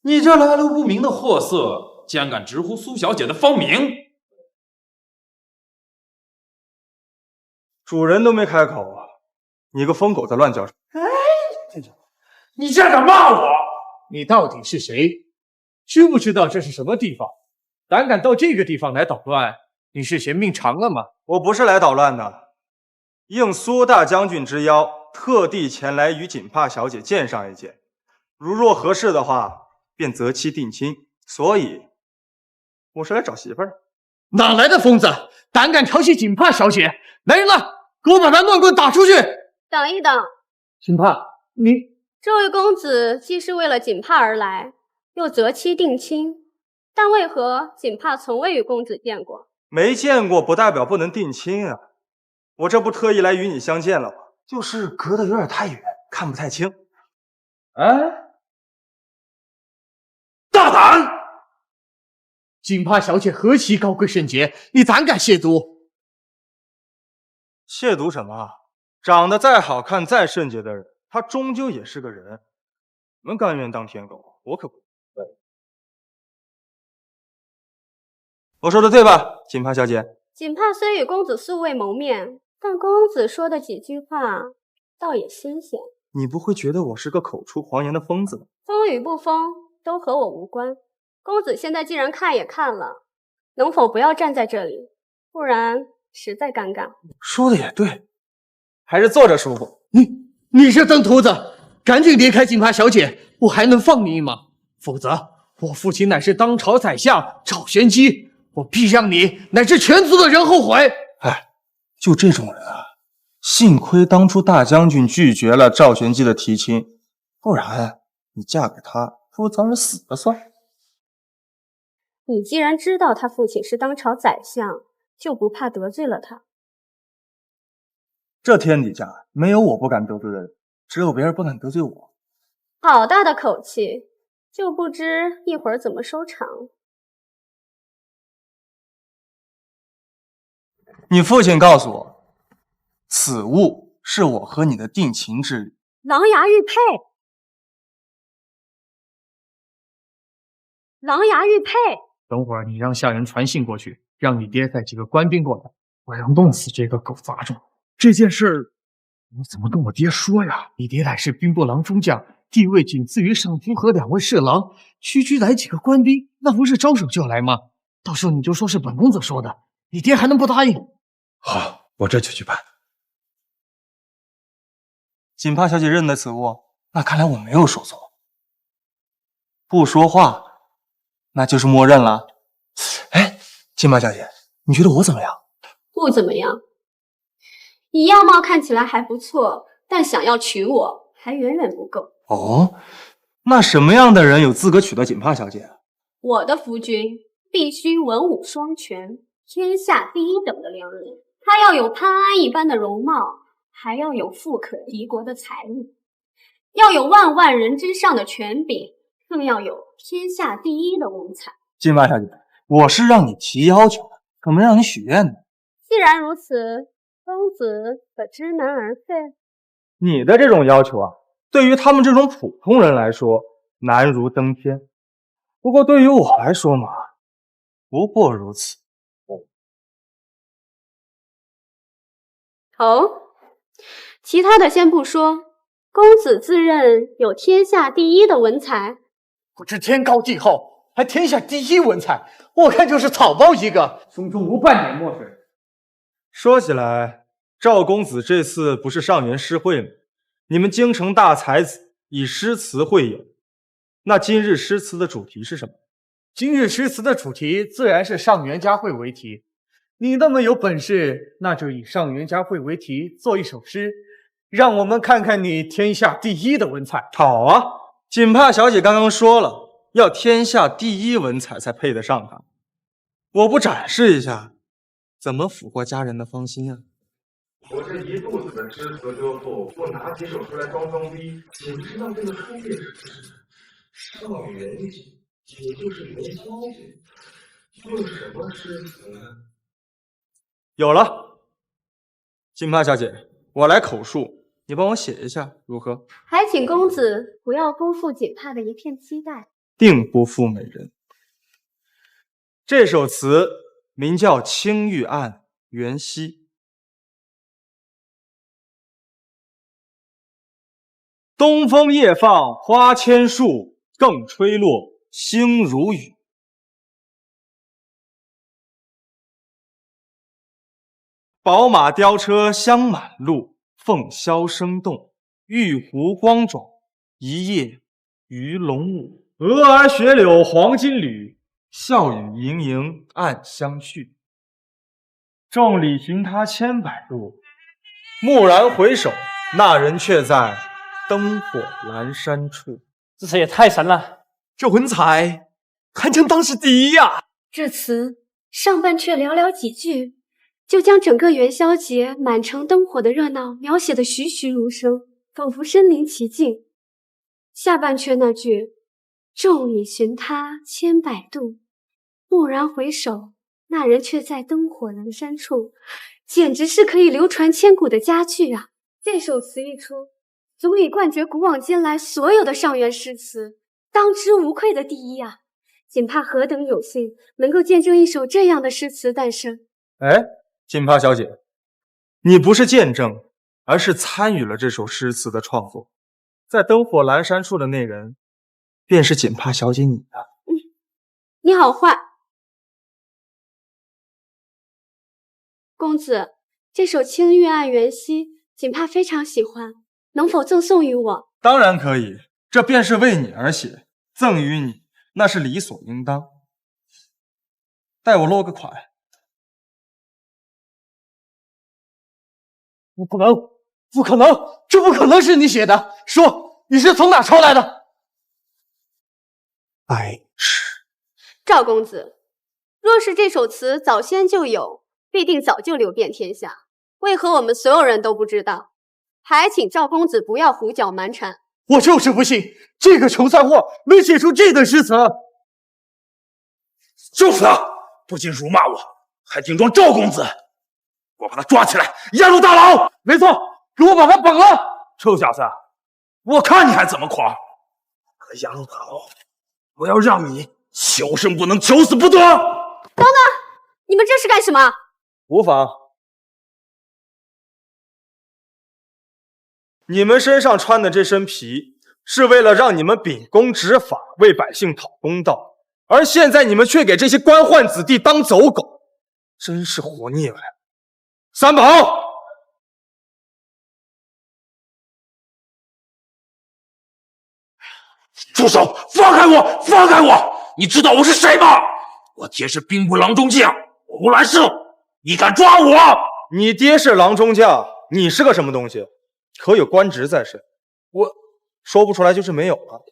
你这来路不明的货色，竟敢直呼苏小姐的芳名！主人都没开口啊，你个疯狗在乱叫什么？你竟然敢骂我！你到底是谁？知不知道这是什么地方？胆敢到这个地方来捣乱，你是嫌命长了吗？我不是来捣乱的，应苏大将军之邀，特地前来与锦帕小姐见上一见。如若合适的话，便择期定亲。所以，我是来找媳妇儿。哪来的疯子，胆敢调戏锦帕小姐？来人了，给我把他乱棍打出去！等一等，锦帕，你这位公子既是为了锦帕而来，又择期定亲，但为何锦帕从未与公子见过？没见过不代表不能定亲啊！我这不特意来与你相见了吗？就是隔得有点太远，看不太清。哎，大胆！锦帕小姐何其高贵圣洁，你胆敢亵渎？亵渎什么？长得再好看、再圣洁的人，他终究也是个人。你们甘愿当舔狗，我可不。我说的对吧，锦帕小姐？锦帕虽与公子素未谋面，但公子说的几句话，倒也新鲜。你不会觉得我是个口出狂言的疯子吧？疯与不疯，都和我无关。公子现在既然看也看了，能否不要站在这里？不然实在尴尬。说的也对，还是坐着舒服。你是登徒子，赶紧离开锦帕小姐，我还能放你一马。否则，我父亲乃是当朝宰相赵玄基，我必让你乃至全族的人后悔。哎，就这种人啊，幸亏当初大将军拒绝了赵玄基的提亲，不然你嫁给他，不如早点死了算。你既然知道他父亲是当朝宰相，就不怕得罪了他？这天底下没有我不敢得罪的人，只有别人不敢得罪我。好大的口气，就不知一会儿怎么收场。你父亲告诉我，此物是我和你的定情之礼。狼牙玉佩，狼牙玉佩。等会儿你让下人传信过去，让你爹带几个官兵过来，我要弄死这个狗杂种。这件事你怎么跟我爹说呀？你爹乃是兵部郎中将，地位仅次于上夫和2位侍郎，区区来几个官兵，那不是招手就来吗？到时候你就说是本公子说的，你爹还能不答应？好，我这就去办。锦帕小姐认得此物，那看来我没有说错。不说话，那就是默认了。哎，锦帕小姐，你觉得我怎么样？不怎么样。你样貌看起来还不错，但想要娶我还远远不够。哦，那什么样的人有资格娶到锦帕小姐？我的夫君必须文武双全，天下第一等的良人。他要有潘安一般的容貌，还要有富可敌国的财力，要有万万人之上的权柄，更要有天下第一的文采。锦帕小姐，我是让你提要求的，可没让你许愿的。既然如此，公子可知难而废？你的这种要求啊，对于他们这种普通人来说难如登天，不过对于我来说嘛，不过如此。哦，其他的先不说，公子自认有天下第一的文采，不知天高地厚，还天下第一文采，我看就是草包一个，胸中无半点墨水。说起来，赵公子这次不是上元诗会吗？你们京城大才子以诗词会友，那今日诗词的主题是什么？今日诗词的主题自然是上元佳会为题。你那么有本事，那就以上元佳会为题做一首诗，让我们看看你天下第一的文采。好啊，锦帕小姐刚刚说了，要天下第一文采才配得上她。我不展示一下，怎么俘获家人的芳心啊？我这一肚子的诗词歌赋，不拿几首出来装装逼，岂不知道这个书面是上元景，也就是元宵节，用什么诗词呢？有了，锦帕小姐，我来口述，你帮我写一下，如何？还请公子不要辜负锦帕的一片期待。定不负美人。这首词名叫《青玉案·元夕》。东风夜放花千树，更吹落星如雨。宝马雕车香满路，凤箫声动，玉壶光转，一夜鱼龙舞，蛾儿雪柳黄金缕，笑语盈盈暗香续。众里寻他千百度，蓦然回首，那人却在灯火阑珊处。这词也太神了，这文采堪称当世第一呀！这词上半阙寥寥几句，就将整个元宵节满城灯火的热闹描写得栩栩如生，仿佛身临其境。下半阙那句“众里寻他千百度，蓦然回首，那人却在灯火阑珊处”，简直是可以流传千古的佳句啊！这首词一出，足以冠绝古往今来所有的上元诗词，当之无愧的第一啊！锦帕何等有幸能够见证一首这样的诗词诞生。哎，锦帕小姐，你不是见证，而是参与了这首诗词的创作。在灯火阑珊处的那人，便是锦帕小姐你的。你好坏，公子，这首《青玉案·元夕》，锦帕非常喜欢，能否赠送于我？当然可以，这便是为你而写，赠予你，那是理所应当。待我落个款。不能，不可能，这不可能是你写的！说，你是从哪抄来的？白痴！赵公子，若是这首词早先就有，必定早就流遍天下，为何我们所有人都不知道？还请赵公子不要胡搅蛮缠。我就是不信，这个穷三货能写出这等诗词。就是他，不仅辱骂我，还顶撞赵公子。我把他抓起来，押入大牢。没错，给我把他绑了！臭小子，我看你还怎么狂！把他押入大牢，我要让你求生不能，求死不得！等等，你们这是干什么？无妨。你们身上穿的这身皮，是为了让你们秉公执法，为百姓讨公道，而现在你们却给这些官宦子弟当走狗，真是活腻歪了。三宝，住手！放开我！放开我！你知道我是谁吗？我爹是兵部郎中将胡兰胜，你敢抓我？你爹是郎中将，你是个什么东西？可有官职在身？我说不出来就是没有了。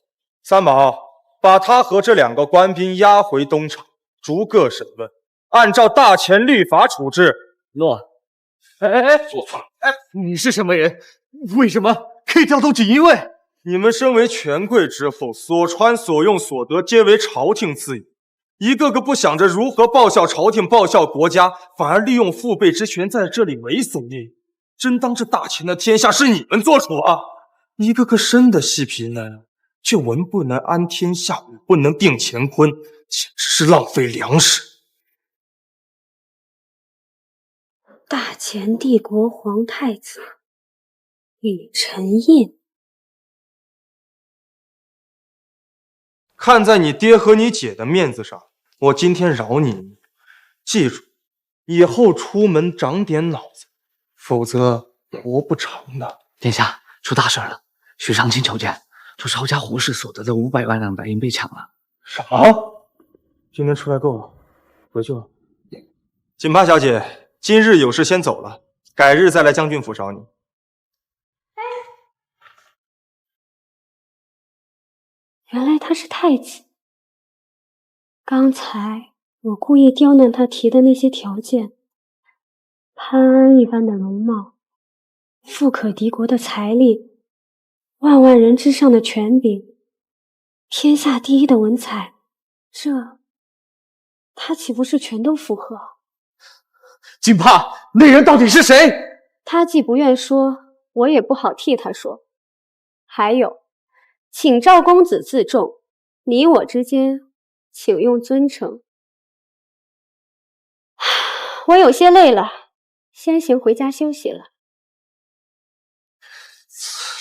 三宝，把他和这2个官兵押回东厂，逐个审问，按照大前律法处置。诺。做错了。你是什么人？为什么可以调动锦衣卫？你们身为权贵之后，所穿所用所得皆为朝廷赐予，一个个不想着如何报效朝廷、报效国家，反而利用父辈之权在这里为所欲为。真当这大秦的天下是你们做主啊！一个个生的细皮嫩，却文不能安天下，武不能定乾坤，简直是浪费粮食。大前帝国皇太子李承宴，看在你爹和你姐的面子上，我今天饶你一命。记住，以后出门长点脑子，否则活不长的。殿下，出大事了！许长卿求见，说抄家胡氏所得的500万两白银被抢了。啥？今天出来够了，回去了。锦帕小姐，今日有事先走了，改日再来将军府找你。原来他是太子。刚才我故意刁难他提的那些条件，潘安一般的容貌，富可敌国的财力，万万人之上的权柄，天下第一的文采，这他岂不是全都符合？锦帕，那人到底是谁？他既不愿说，我也不好替他说。还有，请赵公子自重，你我之间请用尊称。我有些累了，先行回家休息了。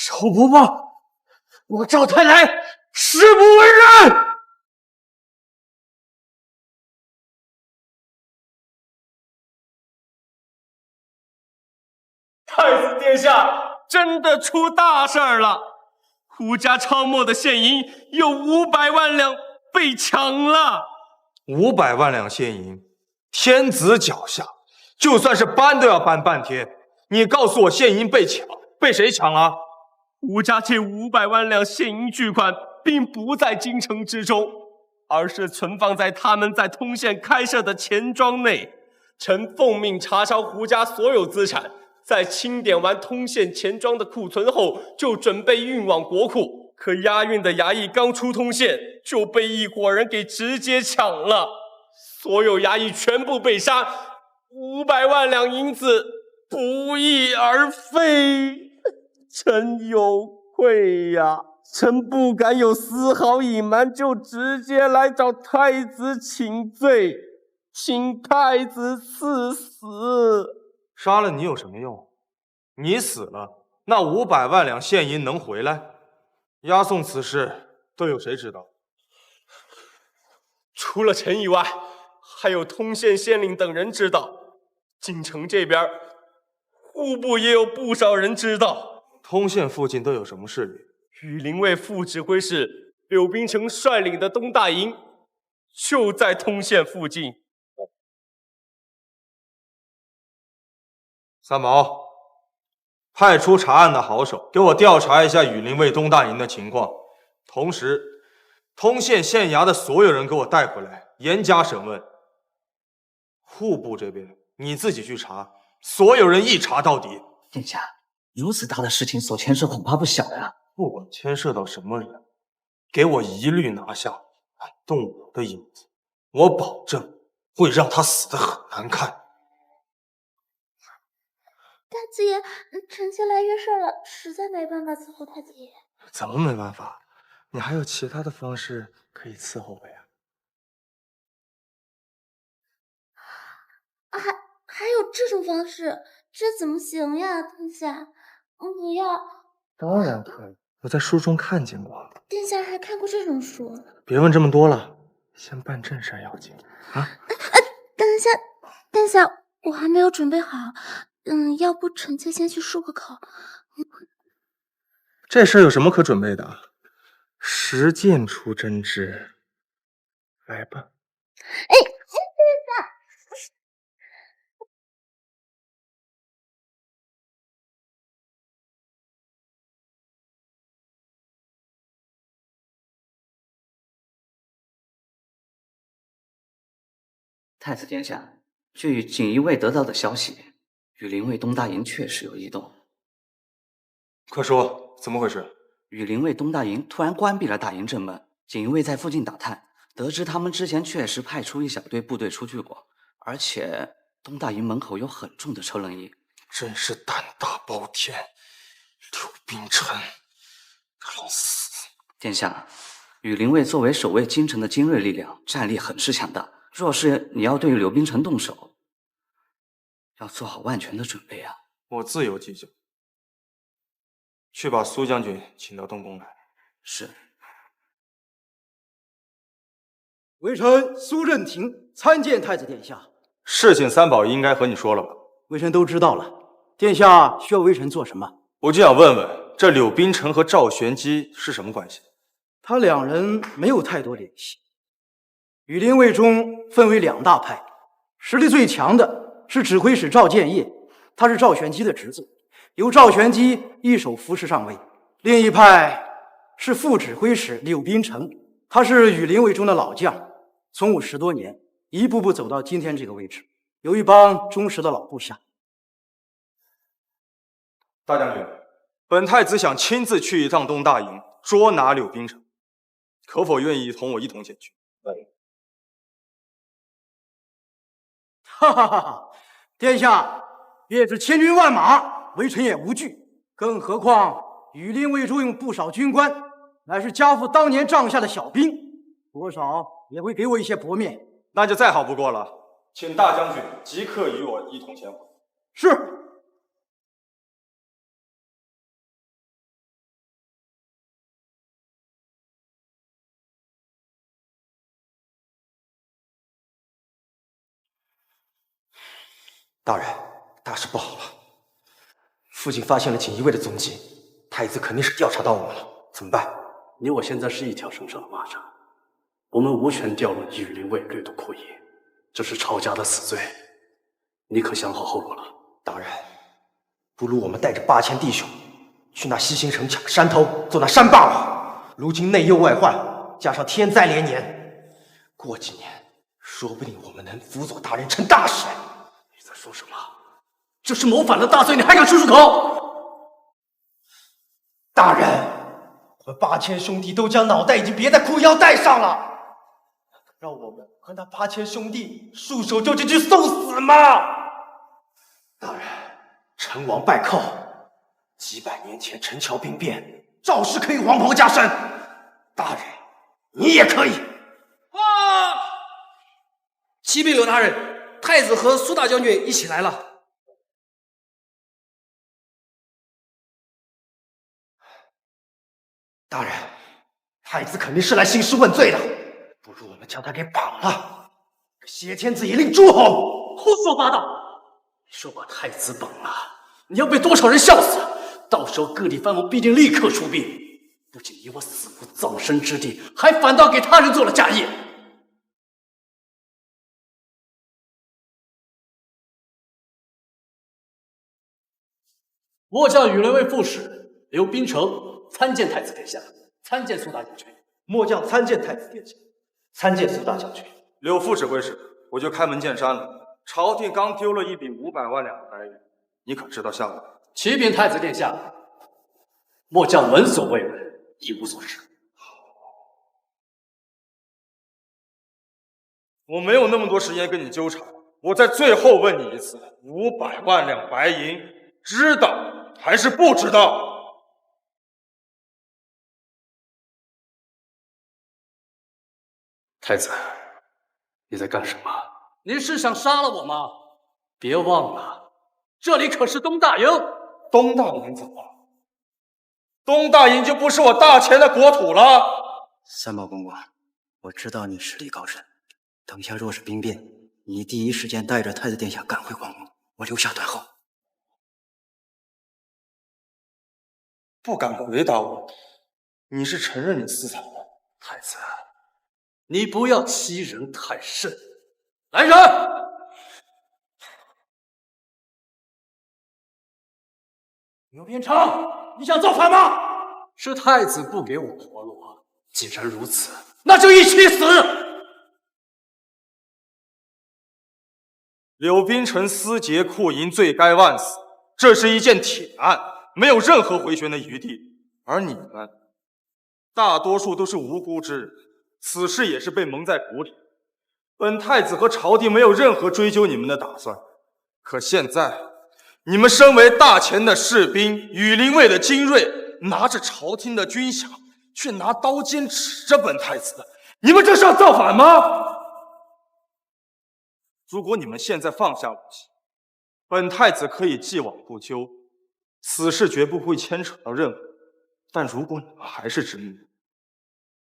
丑不报，我赵太来誓不为人！太子殿下真的出大事了！胡家抄没的现银有500万两被抢了。500万两现银，天子脚下，就算是搬都要搬半天。你告诉我，现银被抢，被谁抢了？胡家这500万两现银巨款，并不在京城之中，而是存放在他们在通县开设的钱庄内。臣奉命查抄胡家所有资产，在清点完通县钱庄的库存后，就准备运往国库。可押运的衙役刚出通县，就被一伙人给直接抢了，所有衙役全部被杀，500万两银子不翼而飞。臣有愧呀，臣不敢有丝毫隐瞒，就直接来找太子请罪，请太子赐死。杀了你有什么用？你死了，那500万两现银能回来？押送此事都有谁知道？除了臣以外，还有通县县令等人知道。京城这边，户部也有不少人知道。通县附近都有什么势力？羽林卫副指挥使柳宾成率领的东大营就在通县附近。三毛，派出查案的好手，给我调查一下羽林卫东大营的情况。同时，通县县衙的所有人给我带回来，严加审问。户部这边你自己去查，所有人一查到底。殿下，如此大的事情所牵涉恐怕不小呀。不管牵涉到什么人，给我一律拿下，敢动我的影子，我保证会让他死得很难看。太子爷，臣妾来约事了，实在没办法伺候太子爷。怎么没办法？你还有其他的方式可以伺候我呀？还有这种方式，这怎么行呀，殿下？不要。当然可以，我在书中看见过。殿下还看过这种书？别问这么多了，先办正事要紧啊！殿下，我还没有准备好。要不臣妾先去漱个口。这事儿有什么可准备的？实践出真知，来吧。殿下。太子殿下，据锦衣卫得到的消息，羽林卫东大营确实有异动。快说，怎么回事？羽林卫东大营突然关闭了大营正门，锦衣卫在附近打探，得知他们之前确实派出一小队部队出去过，而且东大营门口有很重的车轮椅。真是胆大包天，刘冰城，该死！殿下，羽林卫作为守卫京城的精锐力量，战力很是强大。若是你要对柳冰城动手，要做好万全的准备啊！我自有计较。去把苏将军请到东宫来。是。微臣苏振廷参见太子殿下。事情三宝应该和你说了吧？微臣都知道了。殿下需要微臣做什么？我就想问问，这柳冰城和赵玄机是什么关系？他两人没有太多联系。羽林卫中分为2大派，实力最强的是指挥使赵建业，他是赵玄机的侄子，由赵玄机一手扶持上位。另一派是副指挥使柳宾成，他是羽林卫中的老将，从武10多年，一步步走到今天这个位置，有一帮忠实的老部下。大将军，本太子想亲自去一趟东大营，捉拿柳宾城，可否愿意同我一同前去？哈哈哈哈！殿下列置千军万马，微臣也无惧。更何况羽林卫中用不少军官，乃是家父当年帐下的小兵，多少也会给我一些薄面。那就再好不过了，请大将军即刻与我一同前往。是。大人，大事不好了！附近发现了锦衣卫的踪迹，太子肯定是调查到我们了。怎么办？你我现在是一条绳上的蚂蚱，我们无权调入羽林卫掠夺库银，这是抄家的死罪。你可想好后果了？大人，不如我们带着8000弟兄去那西兴城抢山头，做那山霸王。如今内忧外患，加上天灾连年，过几年说不定我们能辅佐大人成大事。你在说什么？这是谋反的大罪，你还敢说出口？大人，我们8000兄弟都将脑袋已经别在裤腰带上了，让我们和那8000兄弟束手就擒去送死吗？大人，成王败寇，几百年前陈桥兵变，赵氏可以黄袍加身，大人你也可以。启禀刘大人，太子和苏大将军一起来了。大人，太子肯定是来兴师问罪的，不如我们将他给绑了，挟天子以令诸侯。胡说八道！你说把太子绑了，你要被多少人笑死？到时候各地藩王必定立刻出兵，不仅你我死无葬身之地，还反倒给他人做了家业。末将羽林卫副使刘宾成参见太子殿下，参见苏大将军。末将参见太子殿下，参见苏大将军。柳副指挥使，我就开门见山了。朝廷刚丢了一笔500万两的白银，你可知道下落？启禀太子殿下，末将闻所未闻，一无所知。我没有那么多时间跟你纠缠，我再最后问你一次，500万两白银，知道还是不知道？太子，你在干什么？你是想杀了我吗？别忘了，这里可是东大营。东大营怎么了？东大营就不是我大钱的国土了？三宝公公，我知道你实力高深，等下若是兵变，你第一时间带着太子殿下赶回皇宫，我留下断后。不敢回答我，你是承认你私藏的？太子，你不要欺人太甚。来人！刘边长，你想造反吗？是太子不给我活路，既然如此，那就一起死！柳宾城私劫库银，罪该万死，这是一件铁案，没有任何回旋的余地。而你们，大多数都是无辜之人，此事也是被蒙在鼓里。本太子和朝廷没有任何追究你们的打算，可现在，你们身为大前的士兵，羽林卫的精锐，拿着朝廷的军饷，却拿刀尖指着本太子，你们这是要造反吗？如果你们现在放下武器，本太子可以既往不咎，此事绝不会牵扯到任何人。但如果你们还是执迷，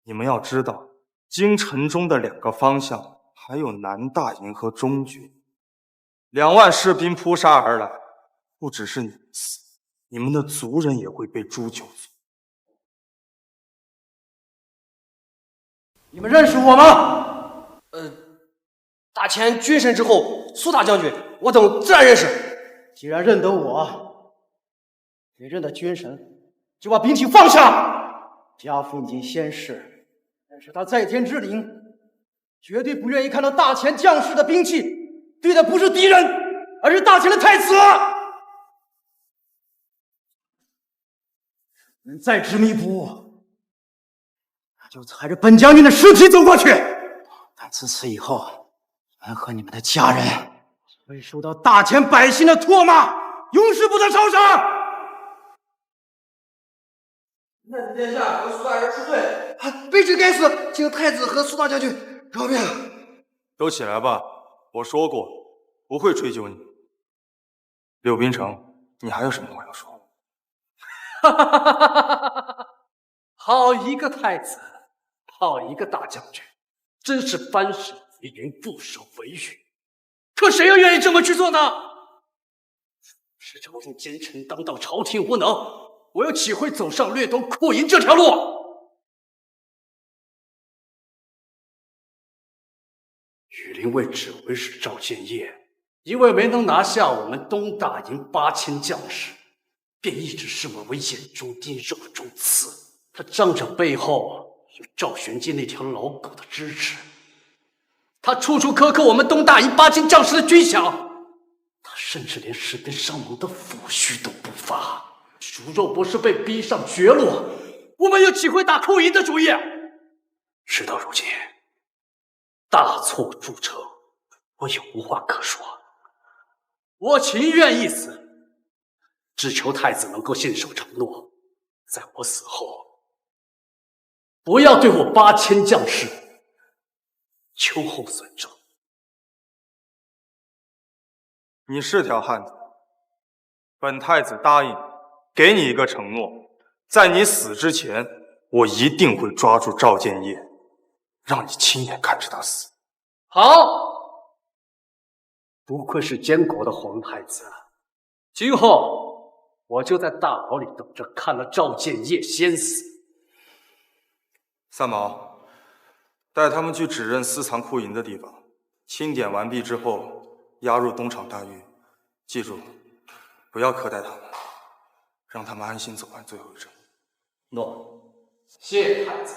你们要知道，京城中的2个方向，还有南大营和中军，2万士兵扑杀而来，不只是你们死，你们的族人也会被诛九族。你们认识我吗？大前军神之后，苏大将军，我等自然认识。既然认得我，别人的军神，就把兵器放下。家父已经先逝，但是他在天之灵，绝对不愿意看到大前将士的兵器对的不是敌人，而是大前的太子。人再执迷不悟，那就踩着本将军的尸体走过去。但自此以后，你们和你们的家人会受到大前百姓的唾骂，永世不得超生。太子殿下和苏大人恕罪，卑职该死，请太子和苏大将军饶命。都起来吧，我说过不会追究你。柳宾城，你还有什么话要说？好一个太子，好一个大将军，真是藩士为云，不守为允。可谁又愿意这么去做呢？是朝廷奸臣当道，朝廷无能，我又岂会走上掠夺库银这条路？羽林卫指挥使赵建业，因为没能拿下我们东大营8000将士，便一直视我为眼中钉、肉中刺。他仗着背后有赵玄机那条老狗的支持，他处处苛刻我们东大营8000将士的军饷，他甚至连士兵伤亡的抚恤都不发。如若不是被逼上绝路，我们又岂会打库银的主意？事到如今，大错铸成，我也无话可说。我情愿一死，只求太子能够信守承诺，在我死后，不要对我8000将士秋后算账。你是条汉子，本太子答应给你一个承诺，在你死之前，我一定会抓住赵建业，让你亲眼看着他死。好，不愧是监国的皇太子，今后我就在大牢里等着看了赵建业先死。三毛，带他们去指认私藏库银的地方，清点完毕之后押入东厂大狱。记住，不要苛待他们，让他们安心走完最后一程。诺，谢太子。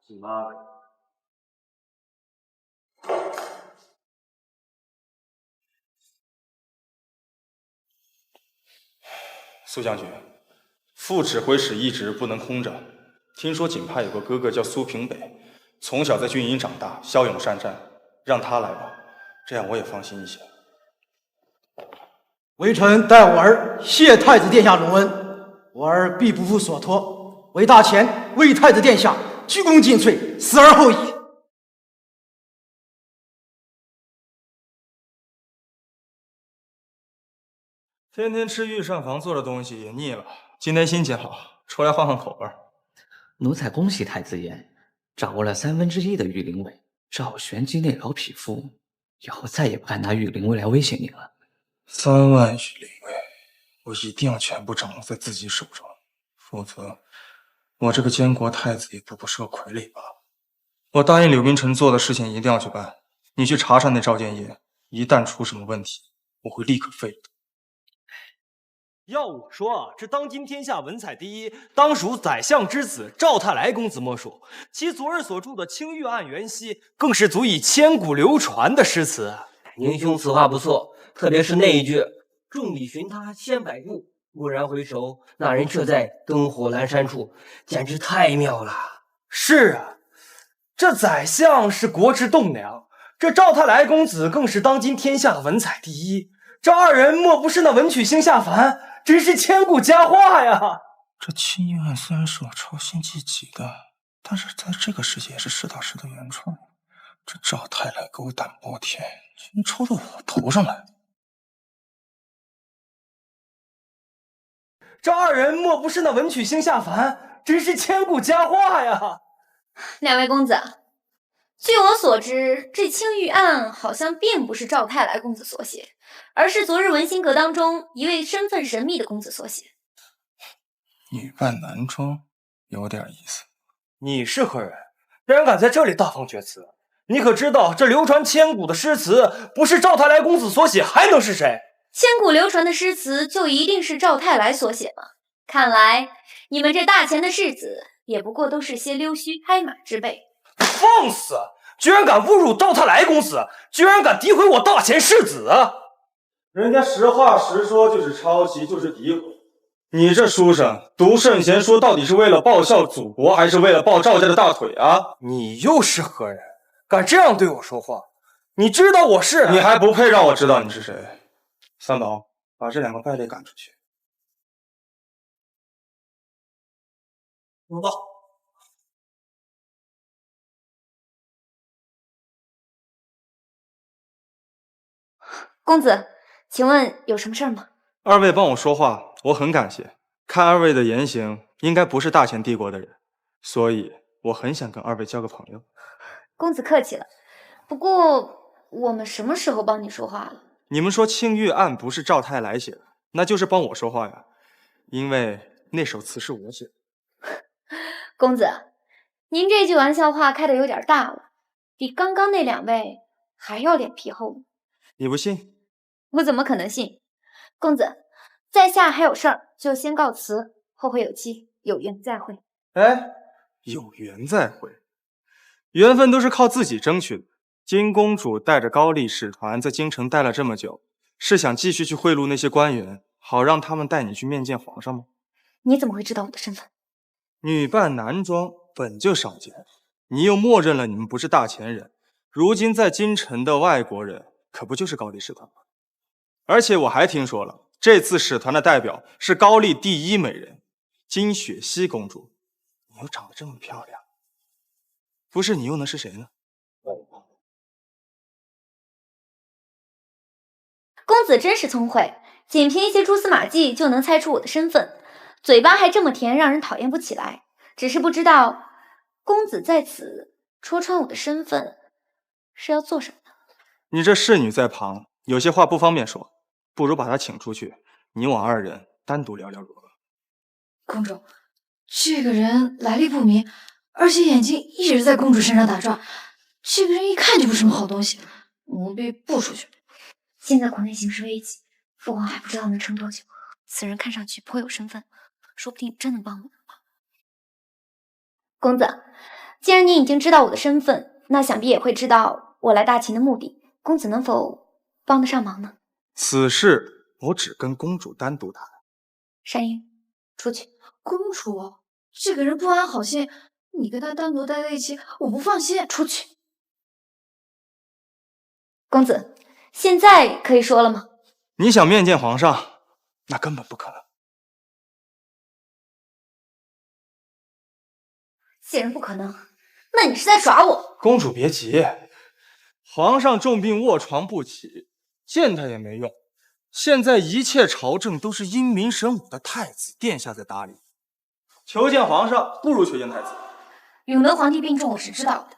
请安。苏将军，副指挥使一职不能空着。听说锦派有个哥哥叫苏平北，从小在军营长大，骁勇善战，让他来吧，这样我也放心一些。微臣代我儿谢太子殿下隆恩，我儿必不负所托，为大前为太子殿下鞠躬尽瘁，死而后已。天天吃御膳房做的东西也腻了，今天心情好，出来换换口味。奴才恭喜太子爷，掌握了1/3的御林卫，赵玄机那老匹夫以后再也不敢拿御林卫来威胁你了。3万御林卫，我一定要全部掌握在自己手中，否则我这个监国太子也不过是个傀儡罢了。我答应柳冰城做的事情一定要去办，你去查查那赵建业，一旦出什么问题，我会立刻废了他。要我说啊，这当今天下文采第一，当属宰相之子赵太来公子莫属。其昨日所著的《青玉案元夕》，更是足以千古流传的诗词。宁兄此话不错，特别是那一句“众里寻他千百度，蓦然回首，那人却在灯火阑珊处”，简直太妙了。是啊，这宰相是国之栋梁，这赵太来公子更是当今天下文采第一。这二人莫不是那文曲星下凡？真是千古佳话呀！这青玉案虽然是我抄新记起的，但是在这个世界也是实打实的原创。这赵太来狗胆包天，竟然抄到我头上来！这二人莫不是那文曲星下凡？真是千古佳话呀！两位公子，据我所知，这青玉案好像并不是赵太来公子所写，而是昨日文心阁当中一位身份神秘的公子所写。女扮男装，有点意思。你是何人？竟然敢在这里大放厥词？你可知道这流传千古的诗词，不是赵太来公子所写，还能是谁？千古流传的诗词，就一定是赵太来所写吗？看来你们这大钱的世子，也不过都是些溜须拍马之辈。放肆！居然敢侮辱赵太来公子，居然敢诋毁我大前世子！人家实话实说，就是抄袭，就是诋毁。你这书生读圣贤书，到底是为了报效祖国，还是为了抱赵家的大腿啊？你又是何人？敢这样对我说话？你知道我是？你还不配让我知道你是谁。三宝，把这2个败类赶出去。走吧。公子，请问有什么事儿吗？二位帮我说话，我很感谢。看二位的言行，应该不是大前帝国的人，所以我很想跟二位交个朋友。公子客气了。不过我们什么时候帮你说话了？你们说青玉案不是赵太来写的，那就是帮我说话呀。因为那首词是我写的。公子，您这句玩笑话开的有点大了，比刚刚那2位还要脸皮厚呢。你不信？我怎么可能信？公子，在下还有事儿，就先告辞，后会有期，有缘再会。哎，有缘再会，缘分都是靠自己争取的。金公主带着高丽使团在京城待了这么久，是想继续去贿赂那些官员，好让他们带你去面见皇上吗？你怎么会知道我的身份？女扮男装本就少见，你又默认了你们不是大前人，如今在京城的外国人可不就是高丽使团吗？而且我还听说了，这次使团的代表是高丽第1美人金雪熙公主。你又长得这么漂亮，不是你又能是谁呢？公子真是聪慧，仅凭一些蛛丝马迹就能猜出我的身份，嘴巴还这么甜，让人讨厌不起来。只是不知道公子在此戳穿我的身份是要做什么呢？你这侍女在旁，有些话不方便说，不如把她请出去，你我2人单独聊聊如何？公主，这个人来历不明，而且眼睛一直在公主身上打转，这个人一看就不是什么好东西，务必布出去。现在国内形势危急，父皇还不知道能撑多久。此人看上去颇有身份，说不定真能帮我。公子，既然你已经知道我的身份，那想必也会知道我来大秦的目的。公子能否帮得上忙呢？此事我只跟公主单独谈。山鹰，出去。公主，这个人不安好心，你跟他单独待在一起，我不放心。出去。公子，现在可以说了吗？你想面见皇上，那根本不可能。既然不可能，那你是在耍我。公主别急，皇上重病卧床不起，见他也没用。现在一切朝政都是英明神武的太子殿下在打理，求见皇上不如求见太子。永德皇帝病重我是知道的，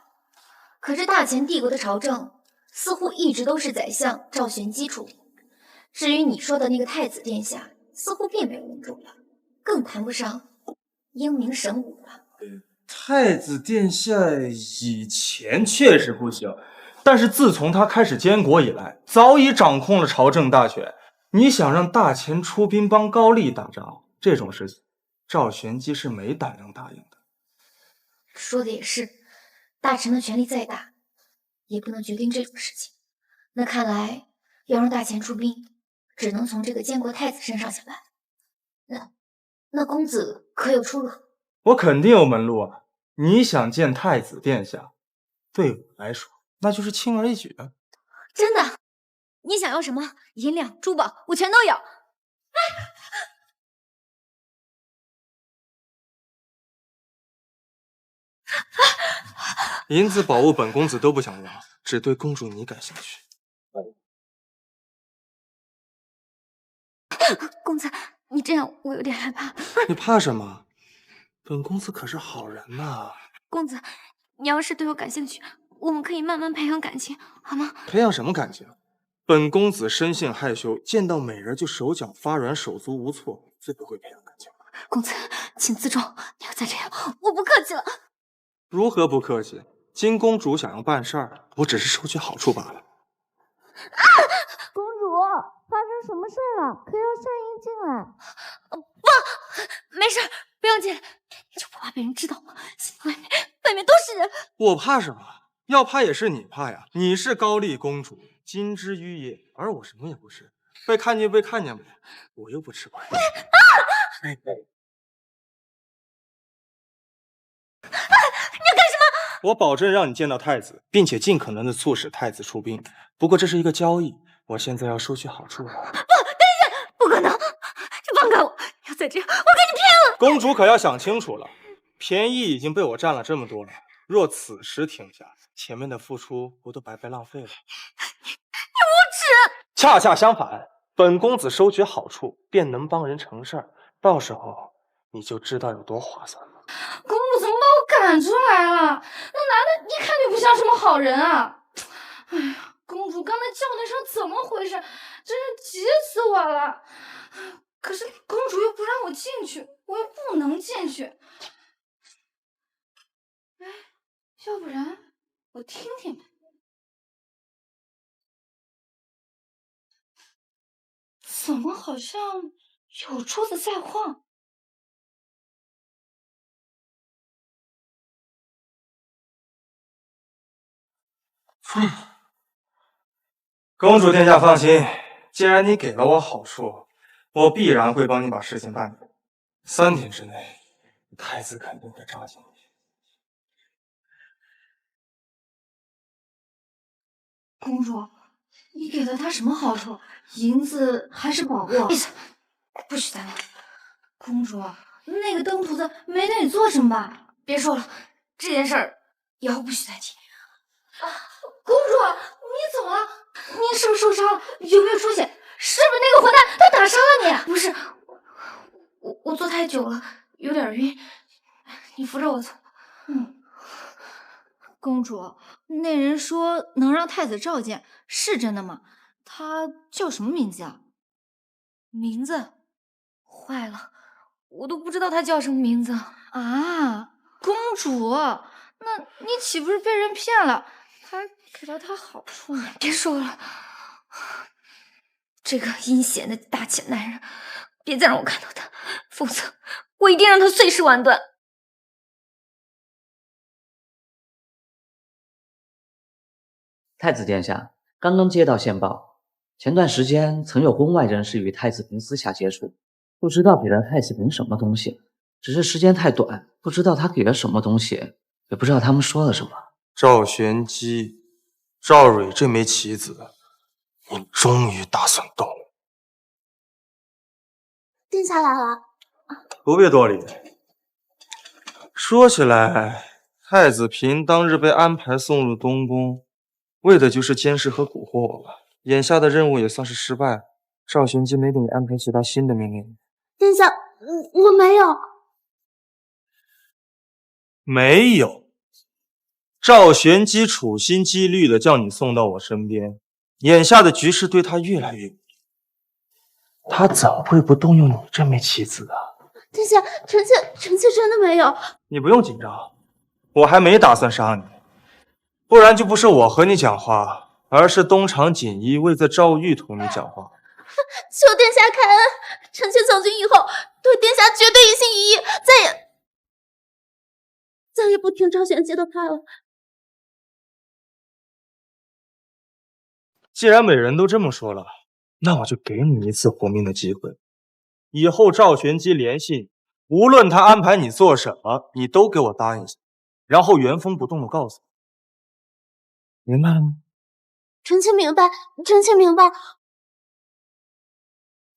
可是大前帝国的朝政似乎一直都是宰相赵玄基处理。至于你说的那个太子殿下，似乎并没有那么重要，更谈不上英明神武了。太子殿下以前确实不行，但是自从他开始监国以来，早已掌控了朝政大权。你想让大前出兵帮高丽打仗，这种事情赵玄基是没胆量答应的。说的也是，大臣的权力再大，也不能决定这种事情。那看来要让大前出兵，只能从这个监国太子身上下来。那公子可有出路？我肯定有门路啊！你想见太子殿下，对我来说那就是轻而易举的。真的？你想要什么？银两、珠宝，我全都有。银子宝物本公子都不想要，只对公主你感兴趣。公子，你这样我有点害怕。你怕什么？本公子可是好人呐。公子，你要是对我感兴趣，我们可以慢慢培养感情，好吗？培养什么感情？本公子生性害羞，见到美人就手脚发软，手足无措，最不会培养感情。公子，请自重，你要再这样，我不客气了。如何不客气？金公主想要办事儿，我只是收取好处罢了。公主，发生什么事了？可要善英进来？不，没事，不用进来。你就不怕被人知道吗？外面都是人。我怕什么？要怕也是你怕呀！你是高丽公主，金枝玉叶，而我什么也不是，被看见被看见吧，我又不吃亏。你要干什么？我保证让你见到太子，并且尽可能的促使太子出兵。不过这是一个交易，我现在要收取好处了。不，等一下，不可能！你放开我！要再这样，我跟你拼了！公主可要想清楚了，便宜已经被我占了这么多了，若此时停下，前面的付出不都白白浪费了？你无耻！恰恰相反，本公子收取好处，便能帮人成事儿，到时候你就知道有多划算了。公主怎么把我赶出来了？那男的一看就不像什么好人啊！哎呀，公主刚才叫那声怎么回事？真是急死我了！可是公主又不让我进去，我又不能进去。哎，要不然我听听呗。怎么好像有珠子在晃？公主殿下放心，既然你给了我好处，我必然会帮你把事情办了。3天之内，太子肯定会召见你。公主，你给了他什么好处？银子还是宝物？闭嘴！不许再闹！公主，那个登徒子没对你做什么吧？别说了，这件事儿以后不许再提。公主，你怎么了？你是不是受伤了？有没有出血？是不是那个混蛋他打伤了你？不是，我坐太久了，有点晕。你扶着我走。公主，那人说能让太子召见，是真的吗？他叫什么名字啊？名字？坏了，我都不知道他叫什么名字啊！公主，那你岂不是被人骗了？还给了他好处呢？别说了，这个阴险的大贱男人，别再让我看到他，否则我一定让他碎尸万段。太子殿下，刚刚接到线报，前段时间曾有宫外人士与太子妃私下接触，不知道给了太子妃什么东西，只是时间太短，不知道他给了什么东西，也不知道他们说了什么。赵玄机、赵蕊这枚棋子，你终于打算动了。殿下来了。不必多礼。说起来，太子嫔当日被安排送入东宫，为的就是监视和蛊惑我吧。眼下的任务也算是失败。赵玄机没给你安排其他新的命令。殿下，我没有。没有。赵玄机处心积虑的叫你送到我身边，眼下的局势对他越来越不利，他怎会不动用你这枚棋子啊？殿下，臣妾真的没有。你不用紧张，我还没打算杀你，不然就不是我和你讲话，而是东厂锦衣卫的赵玉同你讲话。求殿下开恩，臣妾从今以后对殿下绝对一心一意，再也不听赵玄机的派了。既然美人都这么说了，那我就给你一次活命的机会。以后赵玄机联系你，无论他安排你做什么，你都给我答应下，然后原封不动的告诉我。明白了吗？臣妾明白，臣妾明白。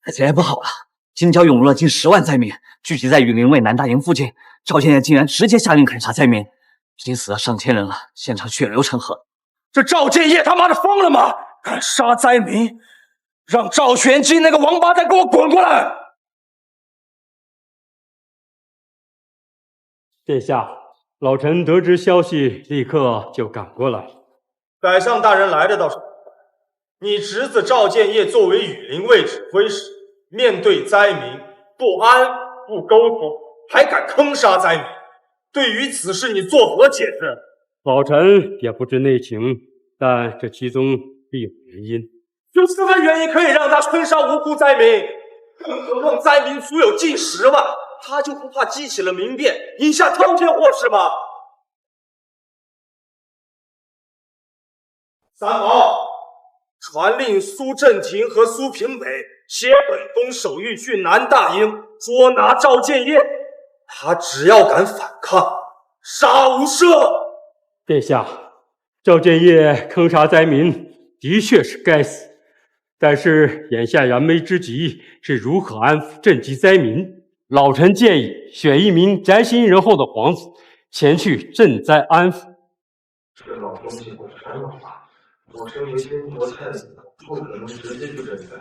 太子爷不好了，金郊涌入了近10万灾民，聚集在雨林卫南大营附近。赵县爷竟然直接下令砍杀灾民，已经死了上千人了，现场血流成河。这赵建业他妈的疯了吗？敢杀灾民！让赵玄机那个王八蛋给我滚过来！殿下，老臣得知消息，立刻就赶过来。宰相大人来的倒是，你侄子赵建业作为羽林卫指挥使，面对灾民不安不沟通，还敢坑杀灾民，对于此事你作何解释？老臣也不知内情，但这其中必有原因。有什么原因可以让他坑杀无辜灾民？更何况灾民足有近10万，他就不怕激起了民变，引下滔天祸事吗？三毛，传令苏振廷和苏平北携本东守御去南大营，捉拿赵建业。他只要敢反抗，杀无赦。殿下，赵建业坑杀灾民的确是该死，但是眼下燃眉之急是如何安抚赈济灾民。老臣建议选一名宅心仁厚的皇子前去赈灾安抚。这老东西我全忘了。我身为监国太子，不可能直接去赈灾，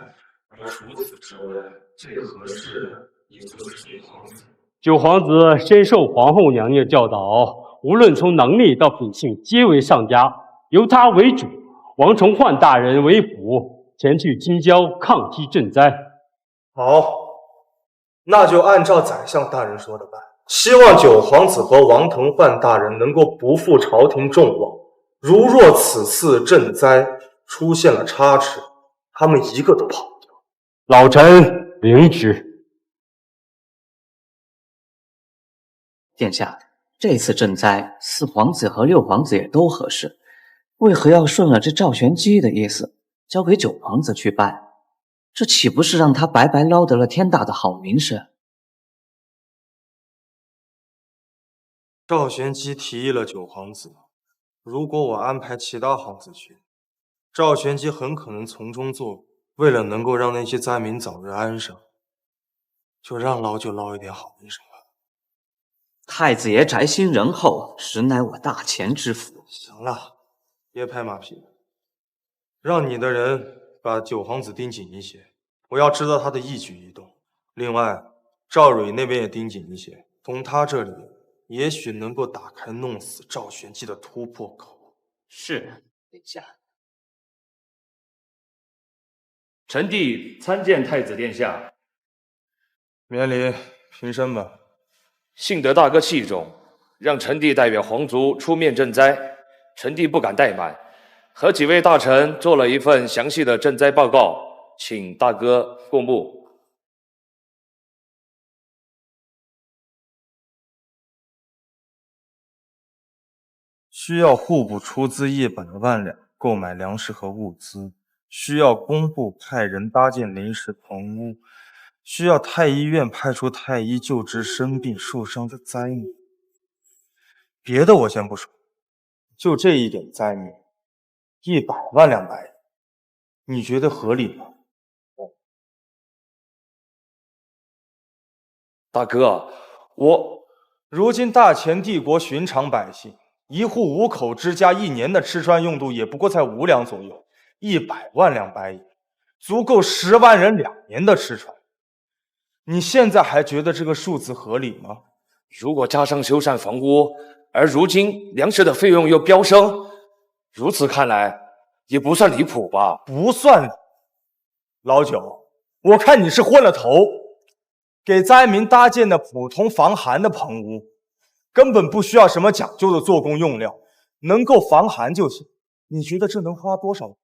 而除此之外，最合适的也就是九皇子。九皇子深受皇后娘娘教导，无论从能力到品性，皆为上佳。由他为主，王崇焕大人为辅，前去京郊抗击赈灾。好，那就按照宰相大人说的办。希望九皇子和王腾范大人能够不负朝廷众望。如若此次赈灾出现了差池，他们一个都跑不掉。老臣明知。殿下，这次赈灾4皇子和6皇子也都合适，为何要顺了这赵玄机的意思，交给9皇子去办？这岂不是让他白白捞得了天大的好名声？赵玄机提议了9皇子，如果我安排其他皇子去，赵玄机很可能从中作梗。为了能够让那些灾民早日安生，就让捞就捞一点好名声吧。太子爷宅心仁厚，实乃我大钱之福。行了，别拍马屁了，让你的人把9皇子盯紧一些，我要知道他的一举一动。另外，赵蕊那边也盯紧一些，从他这里也许能够打开弄死赵玄机的突破口。是，殿下。臣弟参见太子殿下。免礼，平身吧。幸得大哥器重，让臣弟代表皇族出面赈灾，臣弟不敢怠慢，和几位大臣做了一份详细的赈灾报告，请大哥过目。需要户部出资100万两购买粮食和物资，需要工部派人搭建临时棚屋，需要太医院派出太医救治生病受伤的灾民。别的我先不说，就这一点灾民，100万两白银，你觉得合理吗？大哥，如今大前帝国寻常百姓1户5口之家1年的吃穿用度也不过才5两左右，100万两白银足够10万人2年的吃穿。你现在还觉得这个数字合理吗？如果加上修缮房屋，而如今粮食的费用又飙升，如此看来也不算离谱吧？不算。老九，我看你是昏了头。给灾民搭建的普通防寒的棚屋，根本不需要什么讲究的做工用料，能够防寒就行。你觉得这能花多少？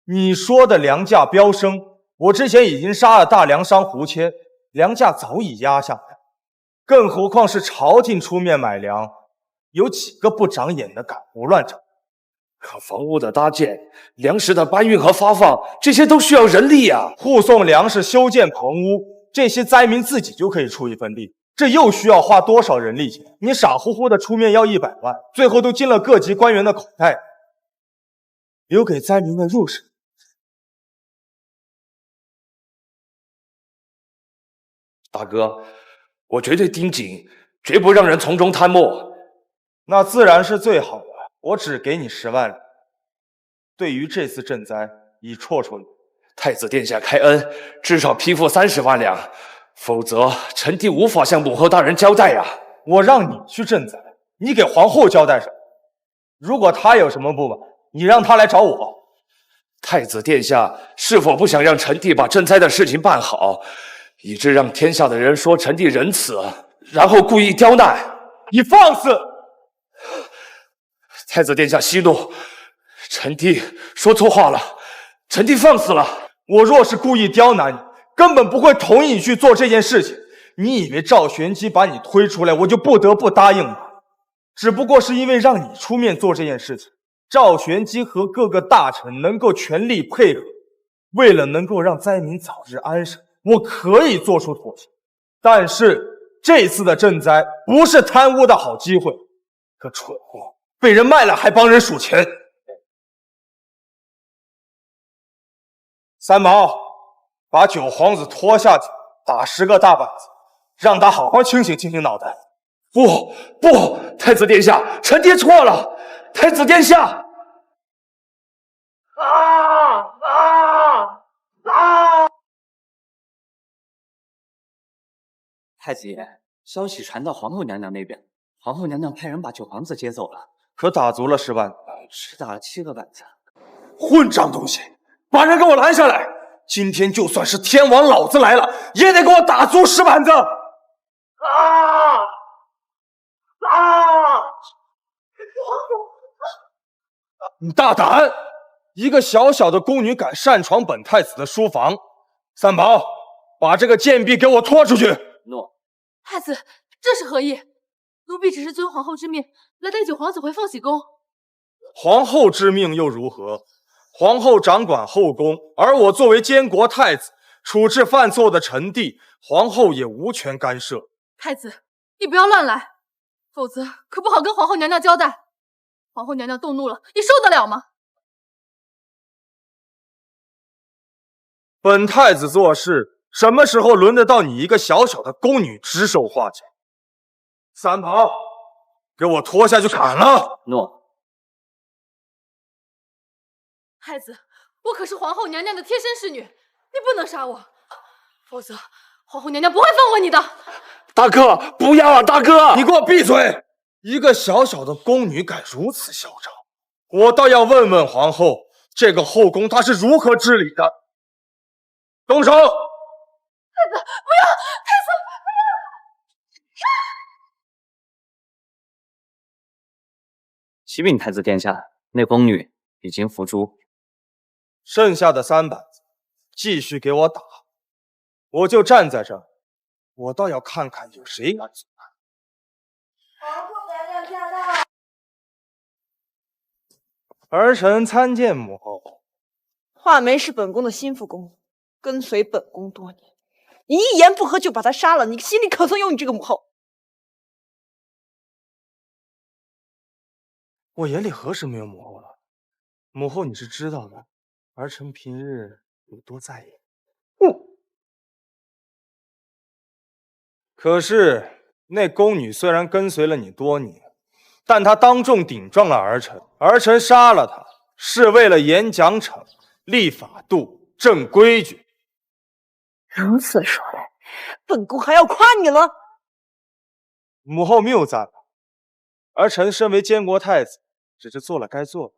你说的粮价飙升，我之前已经杀了大粮商胡谦，粮价早已压下来，更何况是朝廷出面买粮，有几个不长眼的敢胡乱涨？可房屋的搭建、粮食的搬运和发放，这些都需要人力啊！护送粮食、修建棚屋，这些灾民自己就可以出一份力，这又需要花多少人力钱？你傻乎乎的出面要100万，最后都进了各级官员的口袋，留给灾民们入手。大哥，我绝对盯紧，绝不让人从中贪墨。那自然是最好的，我只给你10万两。对于这次赈灾，已绰绰有余。太子殿下开恩，至少批复30万两，否则臣弟无法向母后大人交代呀。我让你去赈灾，你给皇后交代什么？如果她有什么不满，你让她来找我。太子殿下是否不想让臣弟把赈灾的事情办好，以致让天下的人说臣弟仁慈，然后故意刁难？你放肆！太子殿下息怒，臣弟说错话了，臣弟放肆了。我若是故意刁难你，根本不会同意你去做这件事情。你以为赵玄机把你推出来，我就不得不答应吗？只不过是因为让你出面做这件事情，赵玄机和各个大臣能够全力配合，为了能够让灾民早日安生，我可以做出妥协。但是这次的赈灾不是贪污的好机会，个蠢货被人卖了还帮人数钱。三毛，把9皇子拖下去，打10个大板子，让他好好清醒清醒脑袋。不，太子殿下，臣爹错了。太子殿下！太子爷，消息传到皇后娘娘那边，皇后娘娘派人把9皇子接走了，可打足了10万，只打了7个板子。混账东西！把人给我拦下来！今天就算是天王老子来了，也得给我打足10板子！你大胆！一个小小的宫女敢擅闯本太子的书房，三宝，把这个贱婢给我拖出去！诺。太子，这是何意？奴婢只是遵皇后之命，来带九皇子回凤喜宫。皇后之命又如何？皇后掌管后宫，而我作为监国太子，处置犯错的臣弟，皇后也无权干涉。太子，你不要乱来，否则可不好跟皇后娘娘交代。皇后娘娘动怒了，你受得了吗？本太子做事，什么时候轮得到你一个小小的宫女指手画脚？三宝，给我拖下去砍了！诺。太子，我可是皇后娘娘的贴身侍女，你不能杀我，否则皇后娘娘不会放过你的。大哥，不要啊！大哥，你给我闭嘴！一个小小的宫女敢如此嚣张，我倒要问问皇后，这个后宫她是如何治理的？动手！太子，不要！太子，不要！启禀太子殿下，那宫女已经伏诛。剩下的3板子，继续给我打！我就站在这儿，我倒要看看有谁敢阻拦。皇后娘娘驾到！儿臣参见母后。画眉是本宫的心腹宫女，跟随本宫多年，你一言不合就把她杀了，你心里可曾有你这个母后？我眼里何时没有母后了？母后你是知道的，儿臣平日有多在意。可是那宫女虽然跟随了你多年，但她当众顶撞了儿臣，儿臣杀了她，是为了严奖惩、立法度、正规矩。如此说来，本宫还要夸你了。母后谬赞了，儿臣身为监国太子，只是做了该做的。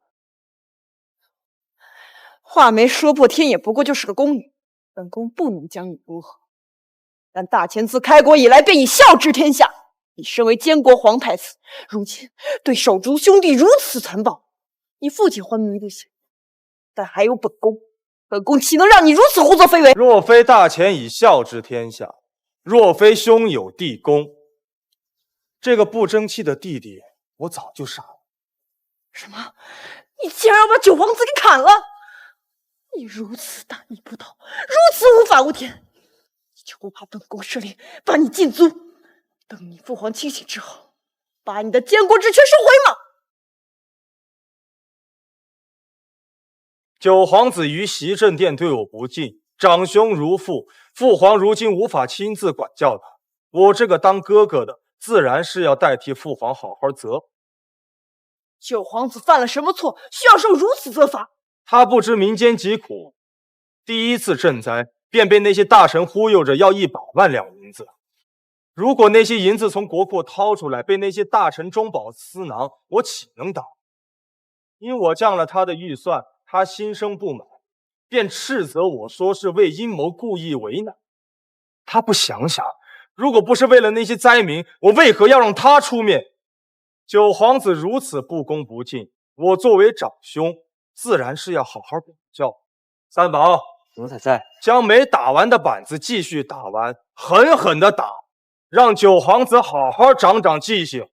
画眉说破天也不过就是个宫女，本宫不能将你如何。但大前自开国以来便以孝治天下，你身为监国皇太子，如今对手足兄弟如此残暴，你父亲昏迷不醒，但还有本宫，本宫岂能让你如此胡作非为？若非大前以孝治天下，若非兄有弟恭，这个不争气的弟弟，我早就杀了。什么？你竟然要把九皇子给砍了？你如此大逆不道，如此无法无天，你就不怕本宫设令把你禁足，等你父皇清醒之后，把你的监国之权收回吗？九皇子于袭政殿对我不敬，长兄如父，父皇如今无法亲自管教他，我这个当哥哥的，自然是要代替父皇好好责。九皇子犯了什么错，需要受如此责罚？他不知民间疾苦，第一次赈灾便被那些大臣忽悠着要100万两银子。如果那些银子从国库掏出来，被那些大臣中饱私囊，我岂能当？因我降了他的预算，他心生不满，便斥责我说是为阴谋故意为难。他不想想，如果不是为了那些灾民，我为何要让他出面？九皇子如此不恭不敬，我作为长兄，自然是要好好管教。三宝，奴才在。将没打完的板子继续打完，狠狠的打，让九皇子好好长长记性。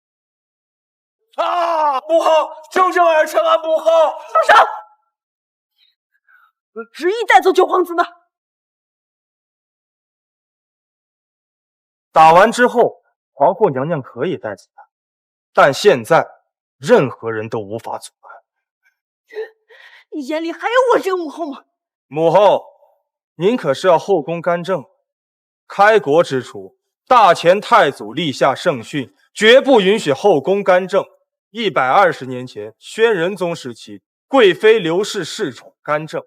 啊！母后，救救儿臣啊！母后，住手！我执意带走九皇子呢。打完之后，皇后娘娘可以带走他，但现在任何人都无法阻拦。你眼里还有我这个母后吗？母后，您可是要后宫干政。开国之初，大前太祖立下圣训，绝不允许后宫干政。120年前，宣仁宗时期，贵妃刘氏恃宠干政，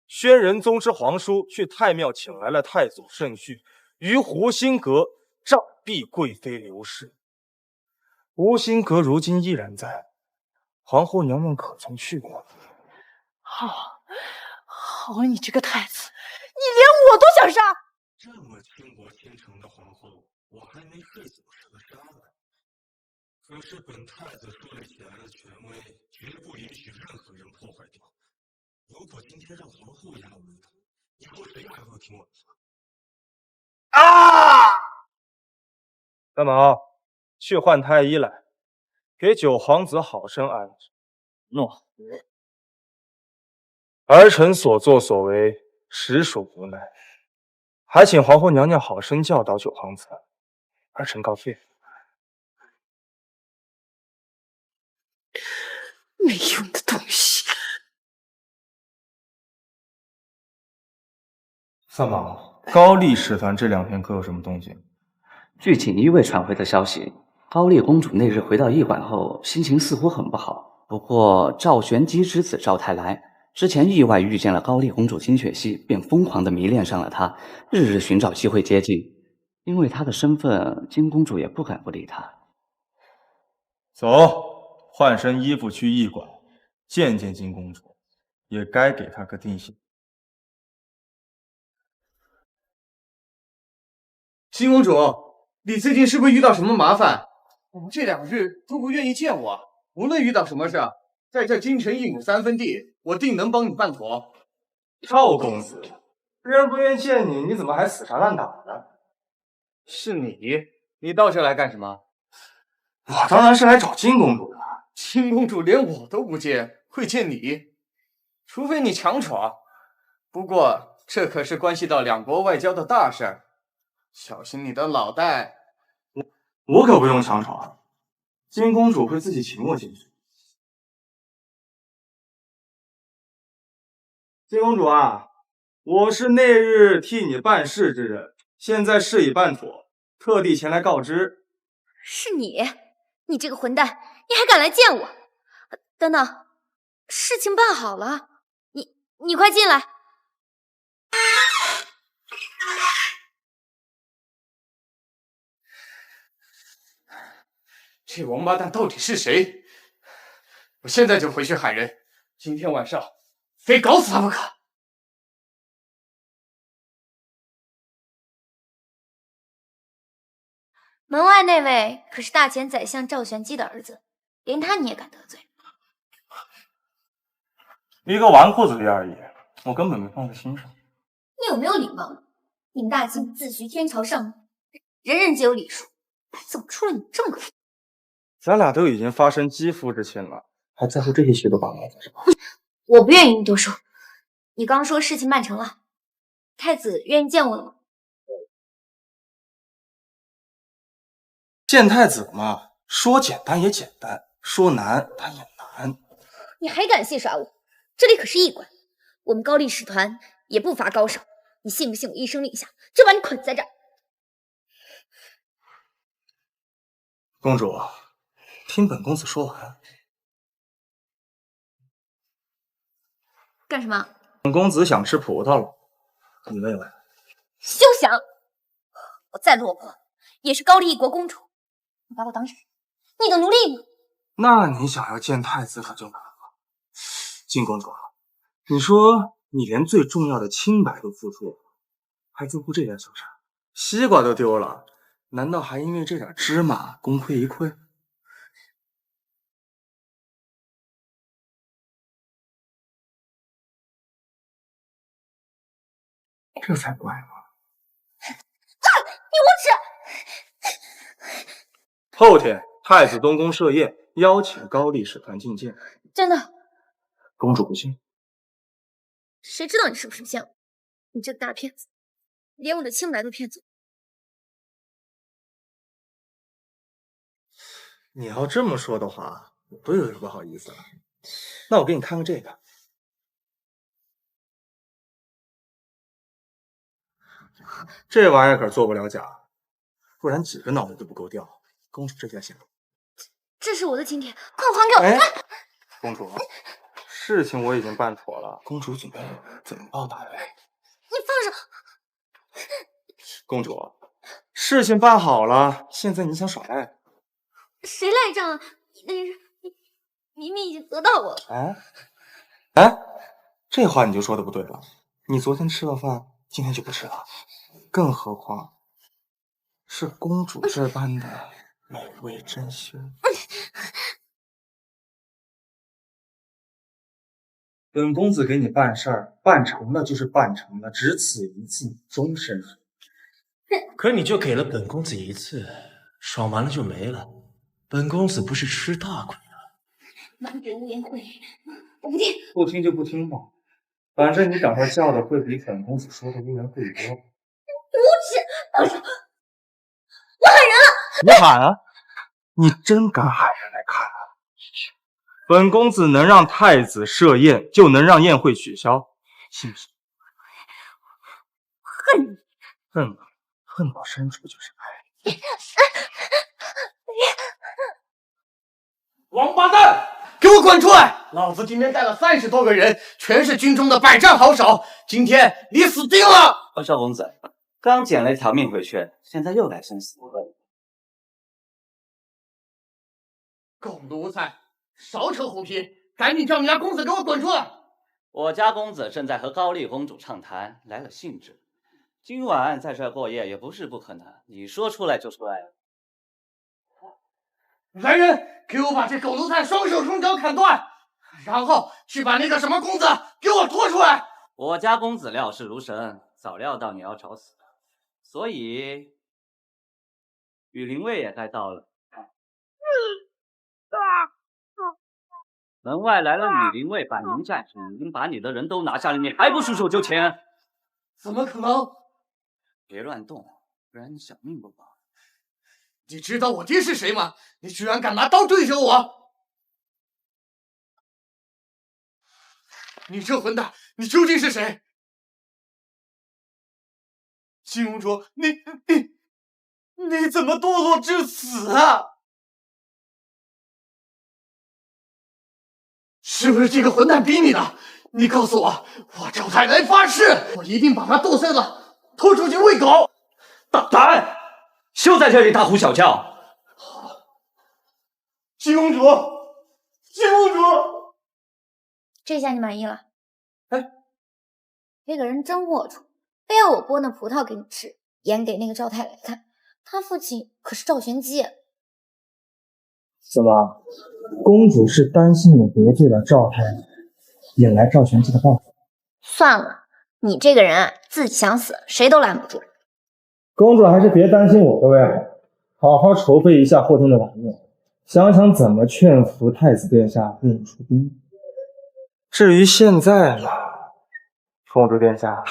宣仁宗之皇叔去太庙请来了太祖圣训，于湖心阁杖毙贵妃刘氏。湖心阁如今依然在，皇后娘娘可曾去过？好，你这个太子，连我都想杀！这么倾国倾城的皇后，我还没睡走蛇杀呢。可是本太子树立起来的权威，绝不允许任何人破坏掉。如果今天让皇后压我一头，以后谁还会听我的话？啊！三毛，去换太医来，给九皇子好生安置。诺。儿臣所作所为，实属无奈，还请皇后娘娘好生教导九皇子。儿臣告退。没用的东西！三毛，高丽使团这2天可有什么动静？据锦衣卫传回的消息，高丽公主那日回到驿馆后，心情似乎很不好。不过赵玄机之子赵太来之前意外遇见了高丽公主金雪熙，便疯狂地迷恋上了她，日日寻找机会接近。因为她的身份，金公主也不敢不理她。走，换身衣服去驿馆见见金公主，也该给她个定性。金公主，你最近是不是遇到什么麻烦？这2日都不愿意见我。无论遇到什么事，在这京城1亩3分地，我定能帮你办妥。赵公子，别人不愿意见你，你怎么还死缠烂打的？是你到这来干什么？我当然是来找金公主的。金公主连我都不见，会见你？除非你强闯。不过这可是关系到2国外交的大事儿，小心你的脑袋。我可不用强闯，金公主会自己请我进去。金公主啊，我是那日替你办事之人，现在事已办妥，特地前来告知。是你？你这个混蛋，你还敢来见我？等等，事情办好了，你快进来。这王八蛋到底是谁？我现在就回去喊人，今天晚上非搞死他不可。门外那位可是大前宰相赵玄机的儿子，连他你也敢得罪？一个纨绔子弟而已，我根本没放在心上。你有没有礼貌？你们大清自诩天朝上人，人人皆有礼数，怎么出了你这么个？咱俩都已经发生肌肤之亲了，还在乎这些虚头巴脑干什么？我不愿意你多说。你刚说事情办成了，太子愿意见我了吗？见太子嘛，说简单也简单，说难他也难。你还敢戏耍我？这里可是驿馆，我们高丽使团也不乏高手。你信不信我一声令下，就把你捆在这儿？公主，听本公子说完。干什么？本公子想吃葡萄了，你喂喂。休想！我再落魄，也是高丽一国公主。你把我当谁？你的奴隶吗？那你想要见太子可就难了。金公主，你说你连最重要的清白都付出了，还在乎这点小事？西瓜都丢了，难道还因为这点芝麻功亏一篑？这才怪呢！你无耻！后天太子东宫设宴，邀请高丽使团觐见。真的？公主不信？谁知道你是不是骗我？你这个大骗子，连我的清白都骗走。你要这么说的话，我都有点不好意思了。那我给你看看这个。这玩意儿可做不了假，不然几个脑袋都不够掉。公主这下行了。这是我的请帖，快还给我！哎，公主，事情我已经办妥了，公主准备怎么报答你？你放手！公主，事情办好了，现在你想耍赖？谁赖账啊？你明明已经得到我了。哎，这话你就说的不对了。你昨天吃了饭，今天就不吃了。更何况是公主这般的美味珍馐。本公子给你办事儿，办成了就是办成了，只此一次，终身服。可你就给了本公子一次，爽完了就没了。本公子不是吃大亏了？满嘴污言秽语，我不听。不听就不听嘛，反正你等会儿叫的会比本公子说的污言秽语多。无耻！当时我喊人了。你喊啊！你真敢喊人来看啊！本公子能让太子设宴，就能让宴会取消，信不信？恨你！恨到深处就是爱。王八蛋，给我滚出来！老子今天带了30多个人，全是军中的百战好手，今天你死定了！少公子，刚捡了一条命回去，现在又来生死问。狗奴才，少扯虎皮，赶紧叫你家公子给我滚出来！我家公子正在和高丽公主畅谈，来了兴致。今晚在这过夜也不是不可能，你说出来就出来了。来人，给我把这狗奴才双手双脚砍断，然后去把那个什么公子给我拖出来。我家公子料事如神，早料到你要找死，所以羽林卫也该到了。门外来了羽林卫百名战士，已经把你的人都拿下了，你还不束手就擒？怎么可能？别乱动，不然你小命不保。你知道我爹是谁吗？你居然敢拿刀对着我！你这混蛋，你究竟是谁？金公主，你怎么堕落至此啊？是不是这个混蛋逼你的？你告诉我，我赵太来发誓，我一定把他剁碎了，拖出去喂狗！大胆！休在这里大呼小叫！金公主，金公主，这下你满意了？哎，这个人真龌龊，非要我剥那葡萄给你吃，演给那个赵太来看。他父亲可是赵玄机。怎么，公主是担心我得罪了赵太，引来赵玄机的报复？算了，你这个人啊，自己想死，谁都拦不住。公主还是别担心我的为好，好好筹备一下后天的晚宴，想想怎么劝服太子殿下不用出兵。至于现在嘛，公主殿下，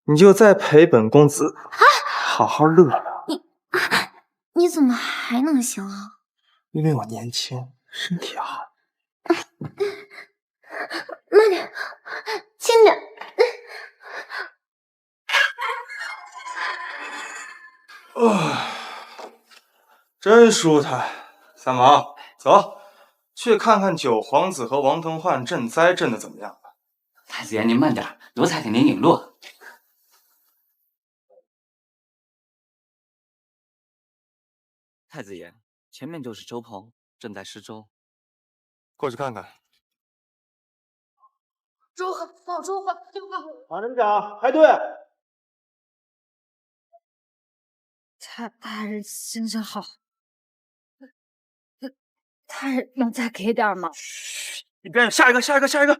你就再陪本公子好好乐乐。你怎么还能行啊？因为我年轻，身体好。慢点，轻点。真舒坦。三毛，走，去看看九皇子和王腾焕赈灾赈的怎么样了。太子爷，您慢点，奴才给您引路。太子爷，前面就是周棚，正在施粥。过去看看。粥好，好粥好，粥好。马镇长，排队。大人心情好，大人能再给点吗？你别下一个，下一个，下一个。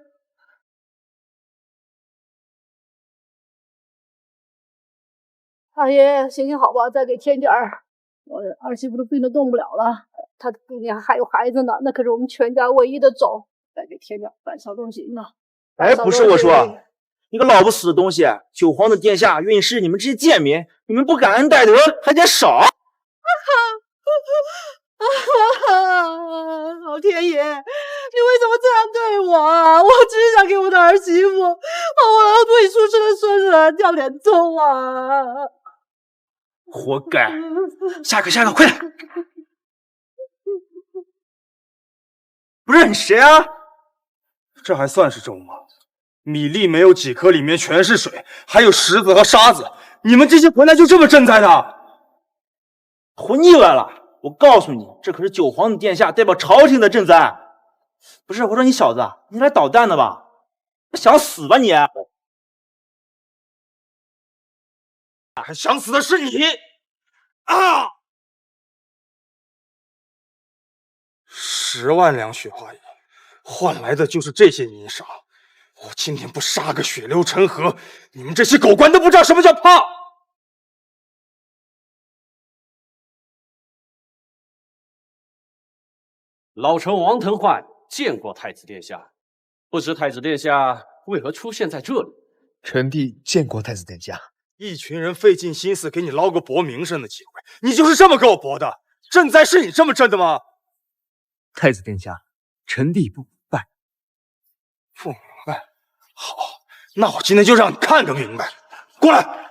大爷心情好吧，再给添点儿。我儿媳妇都病得动不了了，她肚里还有孩子呢，那可是我们全家唯一的种，再给添点半勺东西呢。哎，不是我说，你个老不死的东西！九皇子殿下允示你们这些贱民，你们不感恩戴德，还嫌少！老天爷，你为什么这样对我啊？我只是想给我的儿媳妇和我未出生的孙子掉点粥啊！活该！下一个，下一个，快点！不是你谁啊？这还算是粥吗？米粒没有几颗，里面全是水，还有石子和沙子。你们这些混蛋就这么赈灾的？混腻歪了！我告诉你，这可是九皇子殿下代表朝廷的赈灾。不是，我说你小子，你来捣蛋的吧？想死吧你！还想死的是你啊！10万两雪花银，换来的就是这些银沙。我今天不杀个血流成河，你们这些狗官都不知道什么叫怕！老臣王腾焕见过太子殿下，不知太子殿下为何出现在这里？臣弟见过太子殿下。一群人费尽心思给你捞个博名声的机会，你就是这么给我博的？赈灾是你这么赈的吗？太子殿下，臣弟不拜。不明白？好，那我今天就让你看个明白。过来！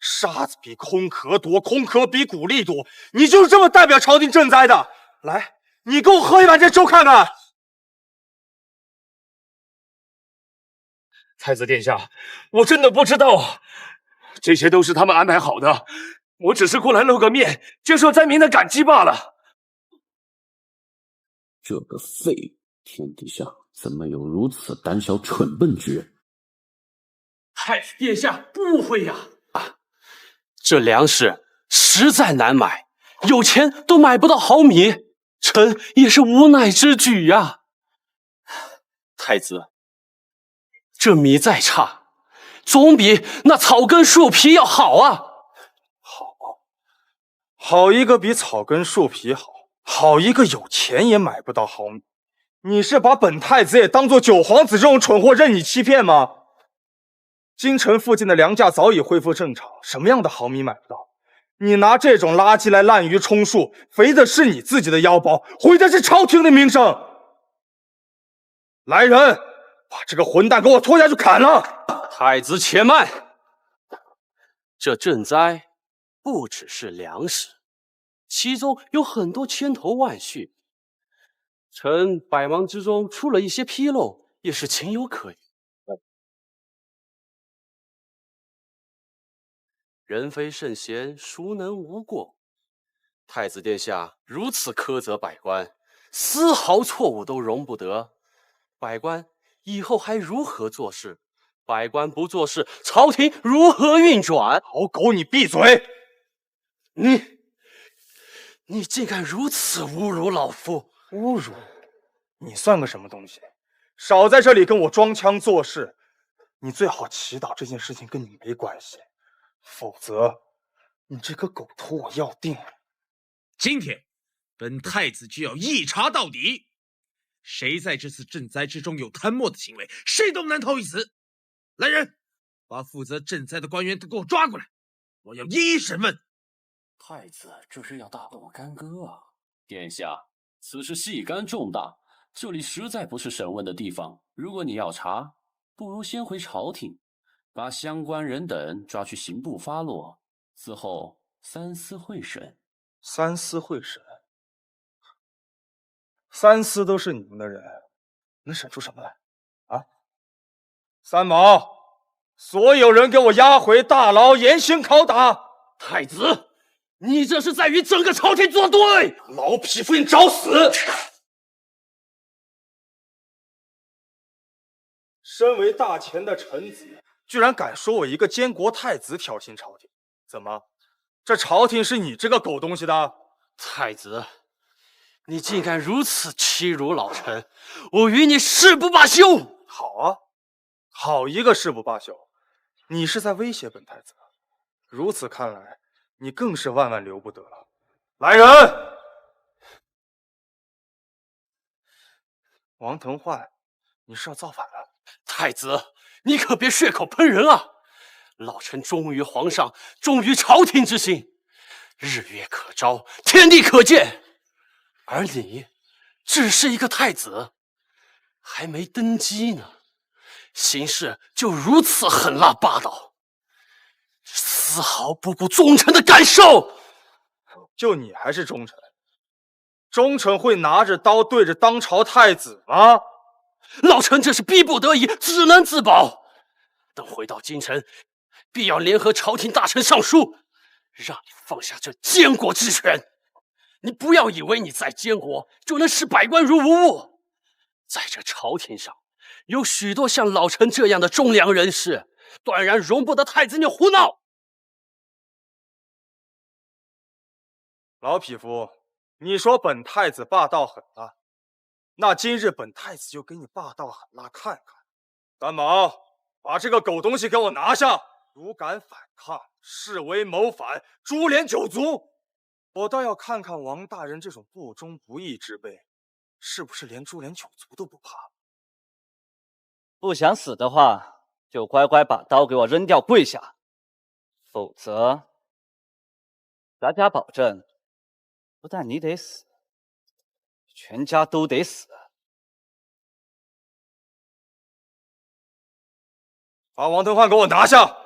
沙子比空壳多，空壳比谷粒多，你就是这么代表朝廷赈灾的？来，你给我喝一碗这粥看看。太子殿下，我真的不知道，这些都是他们安排好的，我只是过来露个面，接受灾民的感激罢了。这个废物，天底下怎么有如此胆小蠢笨之人？太子殿下误会呀！这粮食实在难买，有钱都买不到毫米，臣也是无奈之举呀。太子，这米再差，总比那草根树皮要好啊！好一个比草根树皮好，好一个有钱也买不到毫米。你是把本太子也当做九皇子这种蠢货任你欺骗吗？京城附近的粮价早已恢复正常，什么样的毫米买不到？你拿这种垃圾来滥竽充数，肥的是你自己的腰包，毁的是朝廷的名声。来人，把这个混蛋给我拖下去砍了！太子且慢，这赈灾不只是粮食，其中有很多千头万绪。臣百忙之中出了一些纰漏，也是情有可原。人非圣贤，孰能无过？太子殿下如此苛责百官，丝毫错误都容不得。百官以后还如何做事？百官不做事，朝廷如何运转？好狗，你闭嘴！你竟敢如此侮辱老夫！侮辱？你算个什么东西？少在这里跟我装腔作势！你最好祈祷这件事情跟你没关系。否则，你这个狗头我要定！今天，本太子就要一查到底，谁在这次赈灾之中有贪墨的行为，谁都难逃一死。来人，把负责赈灾的官员都给我抓过来，我要一一审问。太子这是要大动干戈啊！殿下，此事细干重大，这里实在不是审问的地方。如果你要查，不如先回朝廷。把相关人等抓去刑部发落，此后三司会审。三司会审？三司都是你们的人，能审出什么来？啊！三毛，所有人给我押回大牢严刑拷打！太子，你这是在与整个朝廷作对！老匹夫，你找死！身为大前的臣子，居然敢说我一个监国太子挑衅朝廷？怎么，这朝廷是你这个狗东西的？太子，你竟敢如此欺辱老臣，我与你誓不罢休！好啊，好一个誓不罢休！你是在威胁本太子？如此看来，你更是万万留不得了。来人！王腾焕，你是要造反了？太子，你可别血口喷人啊！老臣忠于皇上，忠于朝廷之心，日月可昭，天地可见。而你只是一个太子，还没登基呢，行事就如此狠辣霸道，丝毫不顾忠臣的感受。就你还是忠臣？忠臣会拿着刀对着当朝太子吗？老臣这是逼不得已，只能自保。等回到京城，必要联合朝廷大臣上书，让你放下这监国之权。你不要以为你在监国就能视百官如无物，在这朝廷上有许多像老臣这样的忠良人士，断然容不得太子你胡闹。老匹夫，你说本太子霸道狠辣，那今日本太子就给你霸道狠辣看看。三毛，把这个狗东西给我拿下！如敢反抗，视为谋反，株连九族。我倒要看看王大人这种不忠不义之辈，是不是连株连九族都不怕？不想死的话，就乖乖把刀给我扔掉，跪下，否则，咱家保证，不但你得死，全家都得死。把王腾焕给我拿下！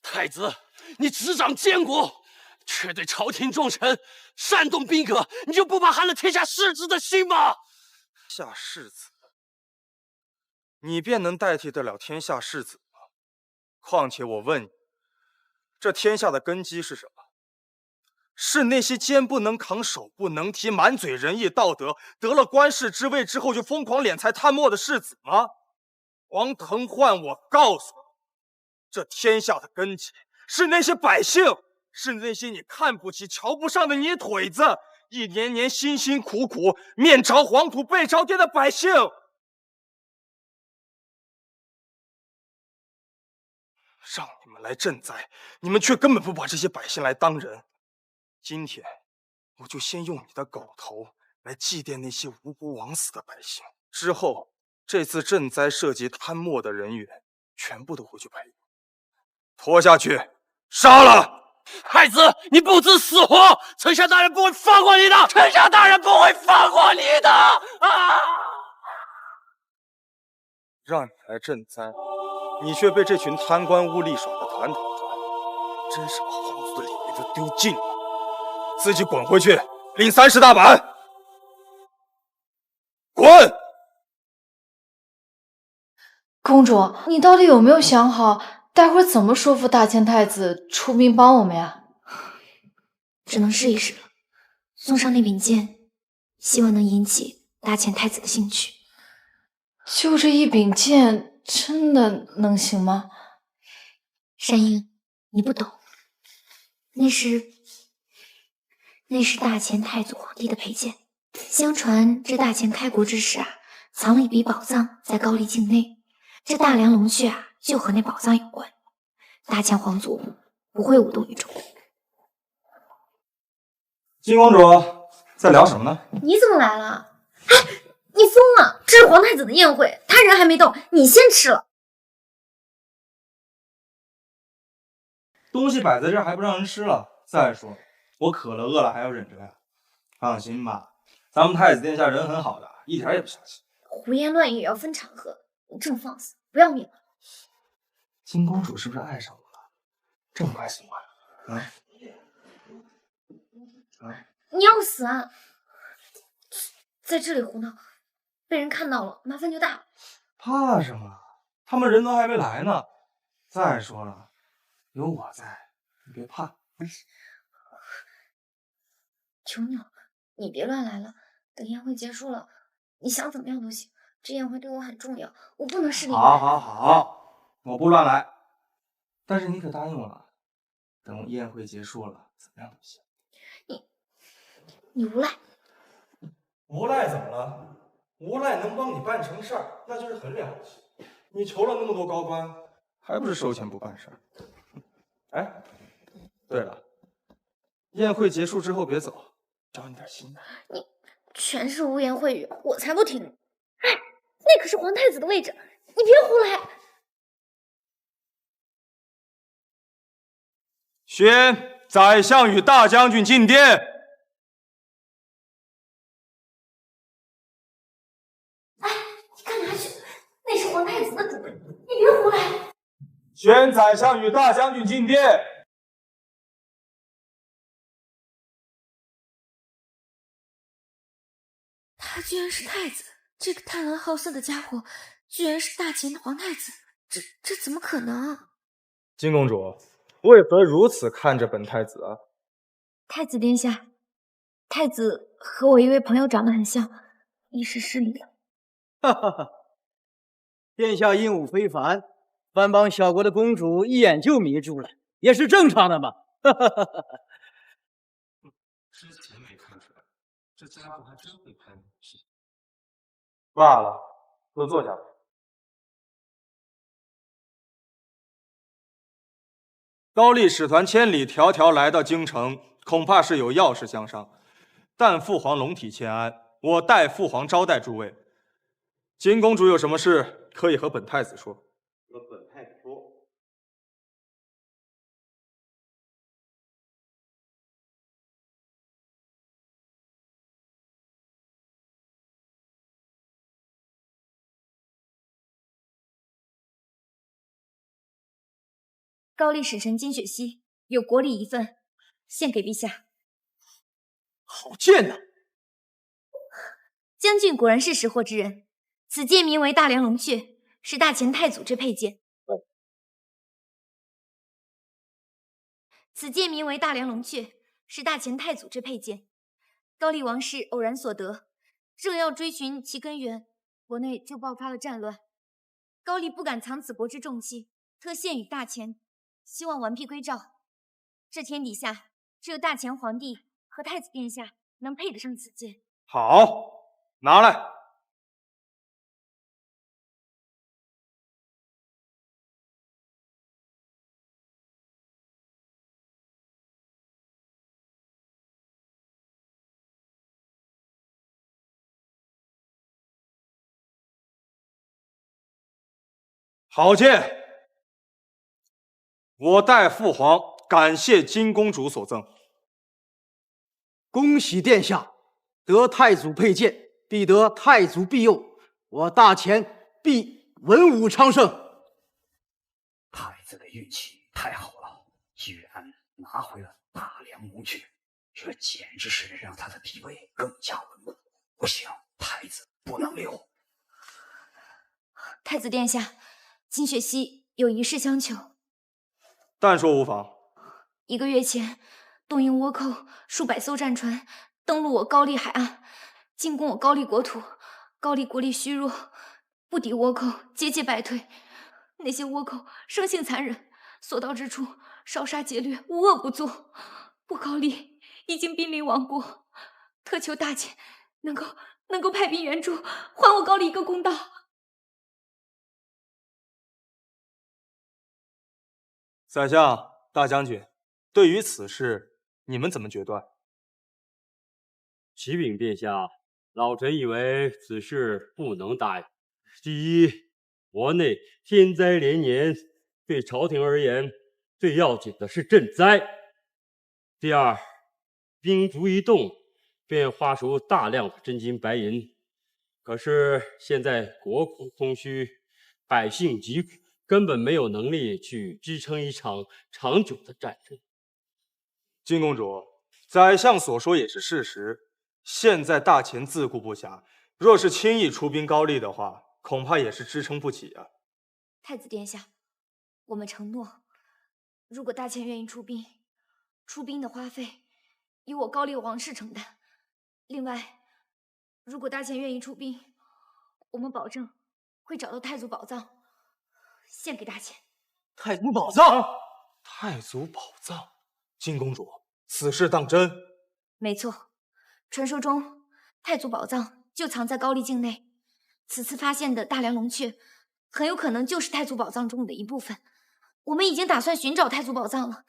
太子，你执掌监国，却对朝廷重臣煽动兵革，你就不怕寒了天下士子的心吗？下士子，你便能代替得了天下士子吗？况且我问你，这天下的根基是什么？是那些肩不能扛、手不能提、满嘴仁义道德，得了官士之位之后就疯狂敛财贪墨的士子吗？王腾焕，我告诉你，这天下的根基是那些百姓，是那些你看不起、瞧不上的泥腿子，一年年辛辛苦苦、面朝黄土背朝天的百姓。让你们来赈灾，你们却根本不把这些百姓来当人。今天，我就先用你的狗头来祭奠那些无辜枉死的百姓。之后，这次赈灾涉及贪墨的人员，全部都回去陪你。拖下去，杀了！太子，你不知死活，丞相大人不会放过你的！丞相大人不会放过你的！啊！让你来赈灾，你却被这群贪官污吏耍得团团转，真是把皇族的脸面都丢尽了。自己滚回去，领30大板！滚！公主，你到底有没有想好，待会儿怎么说服大千太子出兵帮我们呀？只能试一试了。送上那柄剑，希望能引起大千太子的兴趣。就这一柄剑，真的能行吗？山鹰，你不懂，那是大前太祖皇帝的佩剑。相传这大前开国之时藏了一笔宝藏在高丽境内。这大梁龙血就和那宝藏有关。大前皇族不会无动于衷。金公主在聊什么呢？你怎么来了？哎，你疯了！这是皇太子的宴会，他人还没动，你先吃了。东西摆在这儿还不让人吃了？再说我渴了饿了还要忍着呀。放心吧，咱们太子殿下人很好的，一点也不小气。胡言乱语也要分场合，你这么放肆，不要命了？金公主是不是爱上我了？这么快喜欢啊？你要死啊！在这里胡闹，被人看到了，麻烦就大了。怕什么？他们人都还没来呢。再说了，有我在，你别怕。求你了，你别乱来了。等宴会结束了，你想怎么样都行。这宴会对我很重要，我不能失礼。好，我不乱来。但是你可答应我了，等宴会结束了，怎么样都行。你无赖！无赖怎么了？无赖能帮你办成事儿，那就是很了不起。你求了那么多高官，还不是收钱不办事儿？哎，对了，宴会结束之后别走，教你点新的。你全是污言秽语，我才不听你！哎，那可是皇太子的位置，你别胡来！宣宰相与大将军进殿。干哪去？那是皇太子的主人，你别胡来！宣宰相与大将军进殿。他居然是太子，这个贪婪好色的家伙，居然是大秦的皇太子，这怎么可能？金公主，为何如此看着本太子啊？太子殿下，太子和我一位朋友长得很像，一时失礼了。哈哈哈，殿下英武非凡，藩邦小国的公主一眼就迷住了，也是正常的嘛。之前没看出来，这家伙还真会拍马屁。罢了，都坐下吧。高丽使团千里迢迢来到京城，恐怕是有要事相商。但父皇龙体欠安，我代父皇招待诸位。金公主有什么事，可以和本太子说。和本太子说。高丽使臣金雪熙有国礼一份，献给陛下。好剑呐！将军果然是识货之人。此剑名为大梁龙雀，是大前太祖之佩剑。此剑名为大梁龙雀，是大前太祖之佩剑。高丽王室偶然所得，正要追寻其根源，国内就爆发了战乱。高丽不敢藏此国之重器，特献与大前，希望完璧归赵。这天底下，只有大前皇帝和太子殿下能配得上此剑。好，拿来。好剑，我代父皇感谢金公主所赠。恭喜殿下得太祖佩剑，必得太祖庇佑，我大前必文武昌盛。太子的运气太好了，居然拿回了大梁龙雀，这简直是让他的地位更加稳固。不行，太子不能留。太子殿下，金雪熙有一事相求。但说无妨。1个月前，东瀛倭寇数百艘战船登陆我高丽海岸，进攻我高丽国土。高丽国力虚弱，不敌倭寇，节节败退。那些倭寇生性残忍，所到之处烧杀劫掠，无恶不作。我高丽已经濒临亡国，特求大前能够派兵援助，还我高丽一个公道。宰相、大将军，对于此事，你们怎么决断？启禀殿下，老臣以为此事不能答应。第一，国内天灾连年，对朝廷而言，最要紧的是赈灾。第二，兵卒一动，便花出大量的真金白银。可是现在国库空虚，百姓疾苦，根本没有能力去支撑一场长久的战争。金公主，宰相所说也是事实。现在大前自顾不暇，若是轻易出兵高丽的话，恐怕也是支撑不起啊。太子殿下，我们承诺，如果大前愿意出兵，出兵的花费由我高丽王室承担。另外，如果大前愿意出兵，我们保证会找到太祖宝藏，献给大前。太祖宝藏？太祖宝藏？金公主，此事当真？没错，传说中太祖宝藏就藏在高丽境内。此次发现的大梁龙雀，很有可能就是太祖宝藏中的一部分。我们已经打算寻找太祖宝藏了，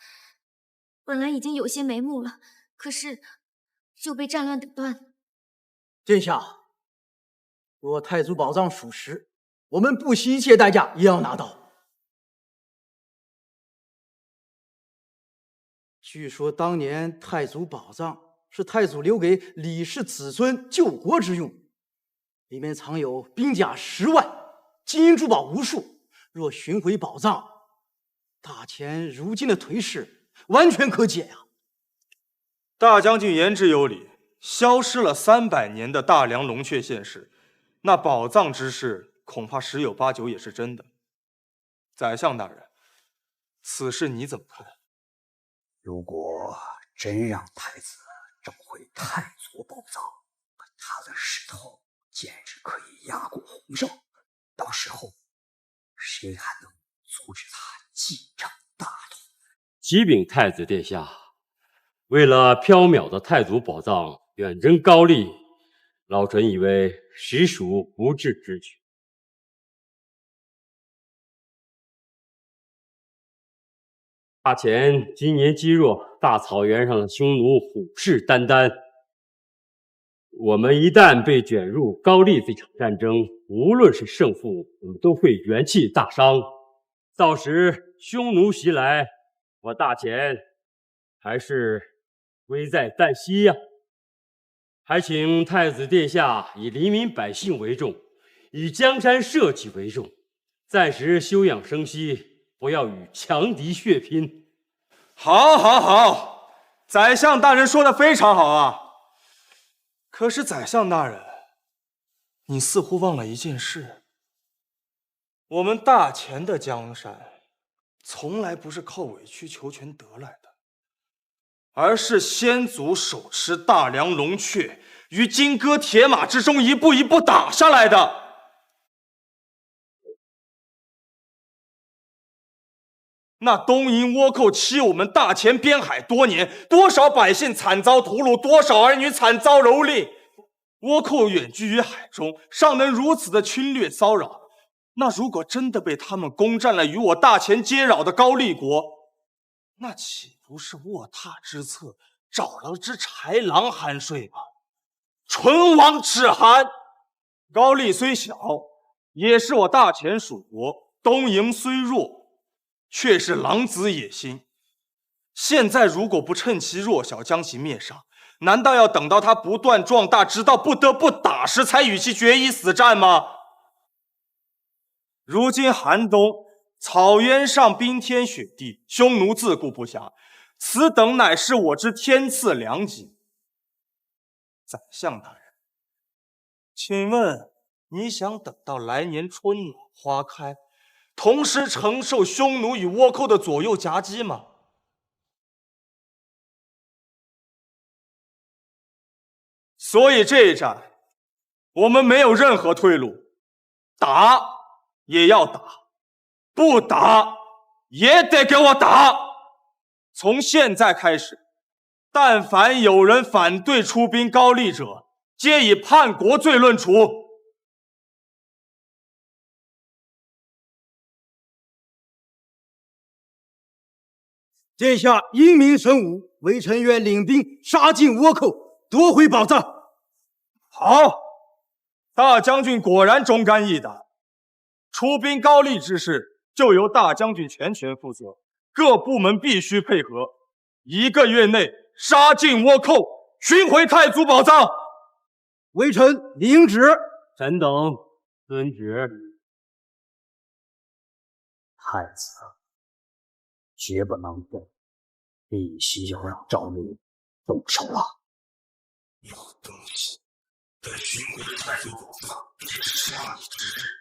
本来已经有些眉目了，可是就被战乱打断。殿下，若太祖宝藏属实，我们不惜一切代价也要拿到。据说当年太祖宝藏是太祖留给李氏子孙救国之用，里面藏有兵甲10万，金银珠宝无数。若寻回宝藏，大前如今的颓势完全可解呀。大将军言之有理，消失了300年的大梁龙雀现世，那宝藏之事恐怕10有8九也是真的。宰相大人，此事你怎么看？如果真让太子找回太祖宝藏，他的势头简直可以压过洪绍。到时候谁还能阻止他继承大统？启禀太子殿下，为了缥缈的太祖宝藏远征高丽，老臣以为实属不智之举。大前今年积弱，大草原上的匈奴虎视眈眈。我们一旦被卷入高丽这场战争，无论是胜负，我们都会元气大伤。到时匈奴袭来，我大前还是危在旦夕呀。还请太子殿下以黎民百姓为重，以江山社稷为重，暂时休养生息，不要与强敌血拼。好，好，好，宰相大人说的非常好啊。可是宰相大人，你似乎忘了一件事：我们大前的江山，从来不是靠委曲求全得来的，而是先祖手持大梁龙阙，于金戈铁马之中一步一步打上来的。那东瀛倭寇欺我们大前边海多年，多少百姓惨遭屠戮，多少儿女惨遭蹂躏。倭寇远居于海中，尚能如此的侵略骚扰。那如果真的被他们攻占了与我大前接壤的高丽国，那岂不是卧榻之侧找了只豺狼酣睡吗？唇亡齿寒。高丽虽小，也是我大前属国；东瀛虽弱，却是狼子野心。现在如果不趁其弱小将其灭杀，难道要等到他不断壮大，直到不得不打时，才与其决一死战吗？如今寒冬，草原上冰天雪地，匈奴自顾不暇，此等乃是我之天赐良机。宰相大人，请问你想等到来年春暖花开，同时承受匈奴与倭寇的左右夹击吗？所以这一战，我们没有任何退路，打也要打，不打也得给我打。从现在开始，但凡有人反对出兵高丽者，皆以叛国罪论处。殿下英明神武，微臣愿领兵杀尽倭寇，夺回宝藏。好，大将军果然忠肝义胆。出兵高丽之事，就由大将军全权负责，各部门必须配合。1个月内杀尽倭寇，寻回太祖宝藏。微臣领旨。臣等遵旨。太子绝不能动，必须要让赵律动手了。有东西，待寻回太祖宝藏，这是杀你之日。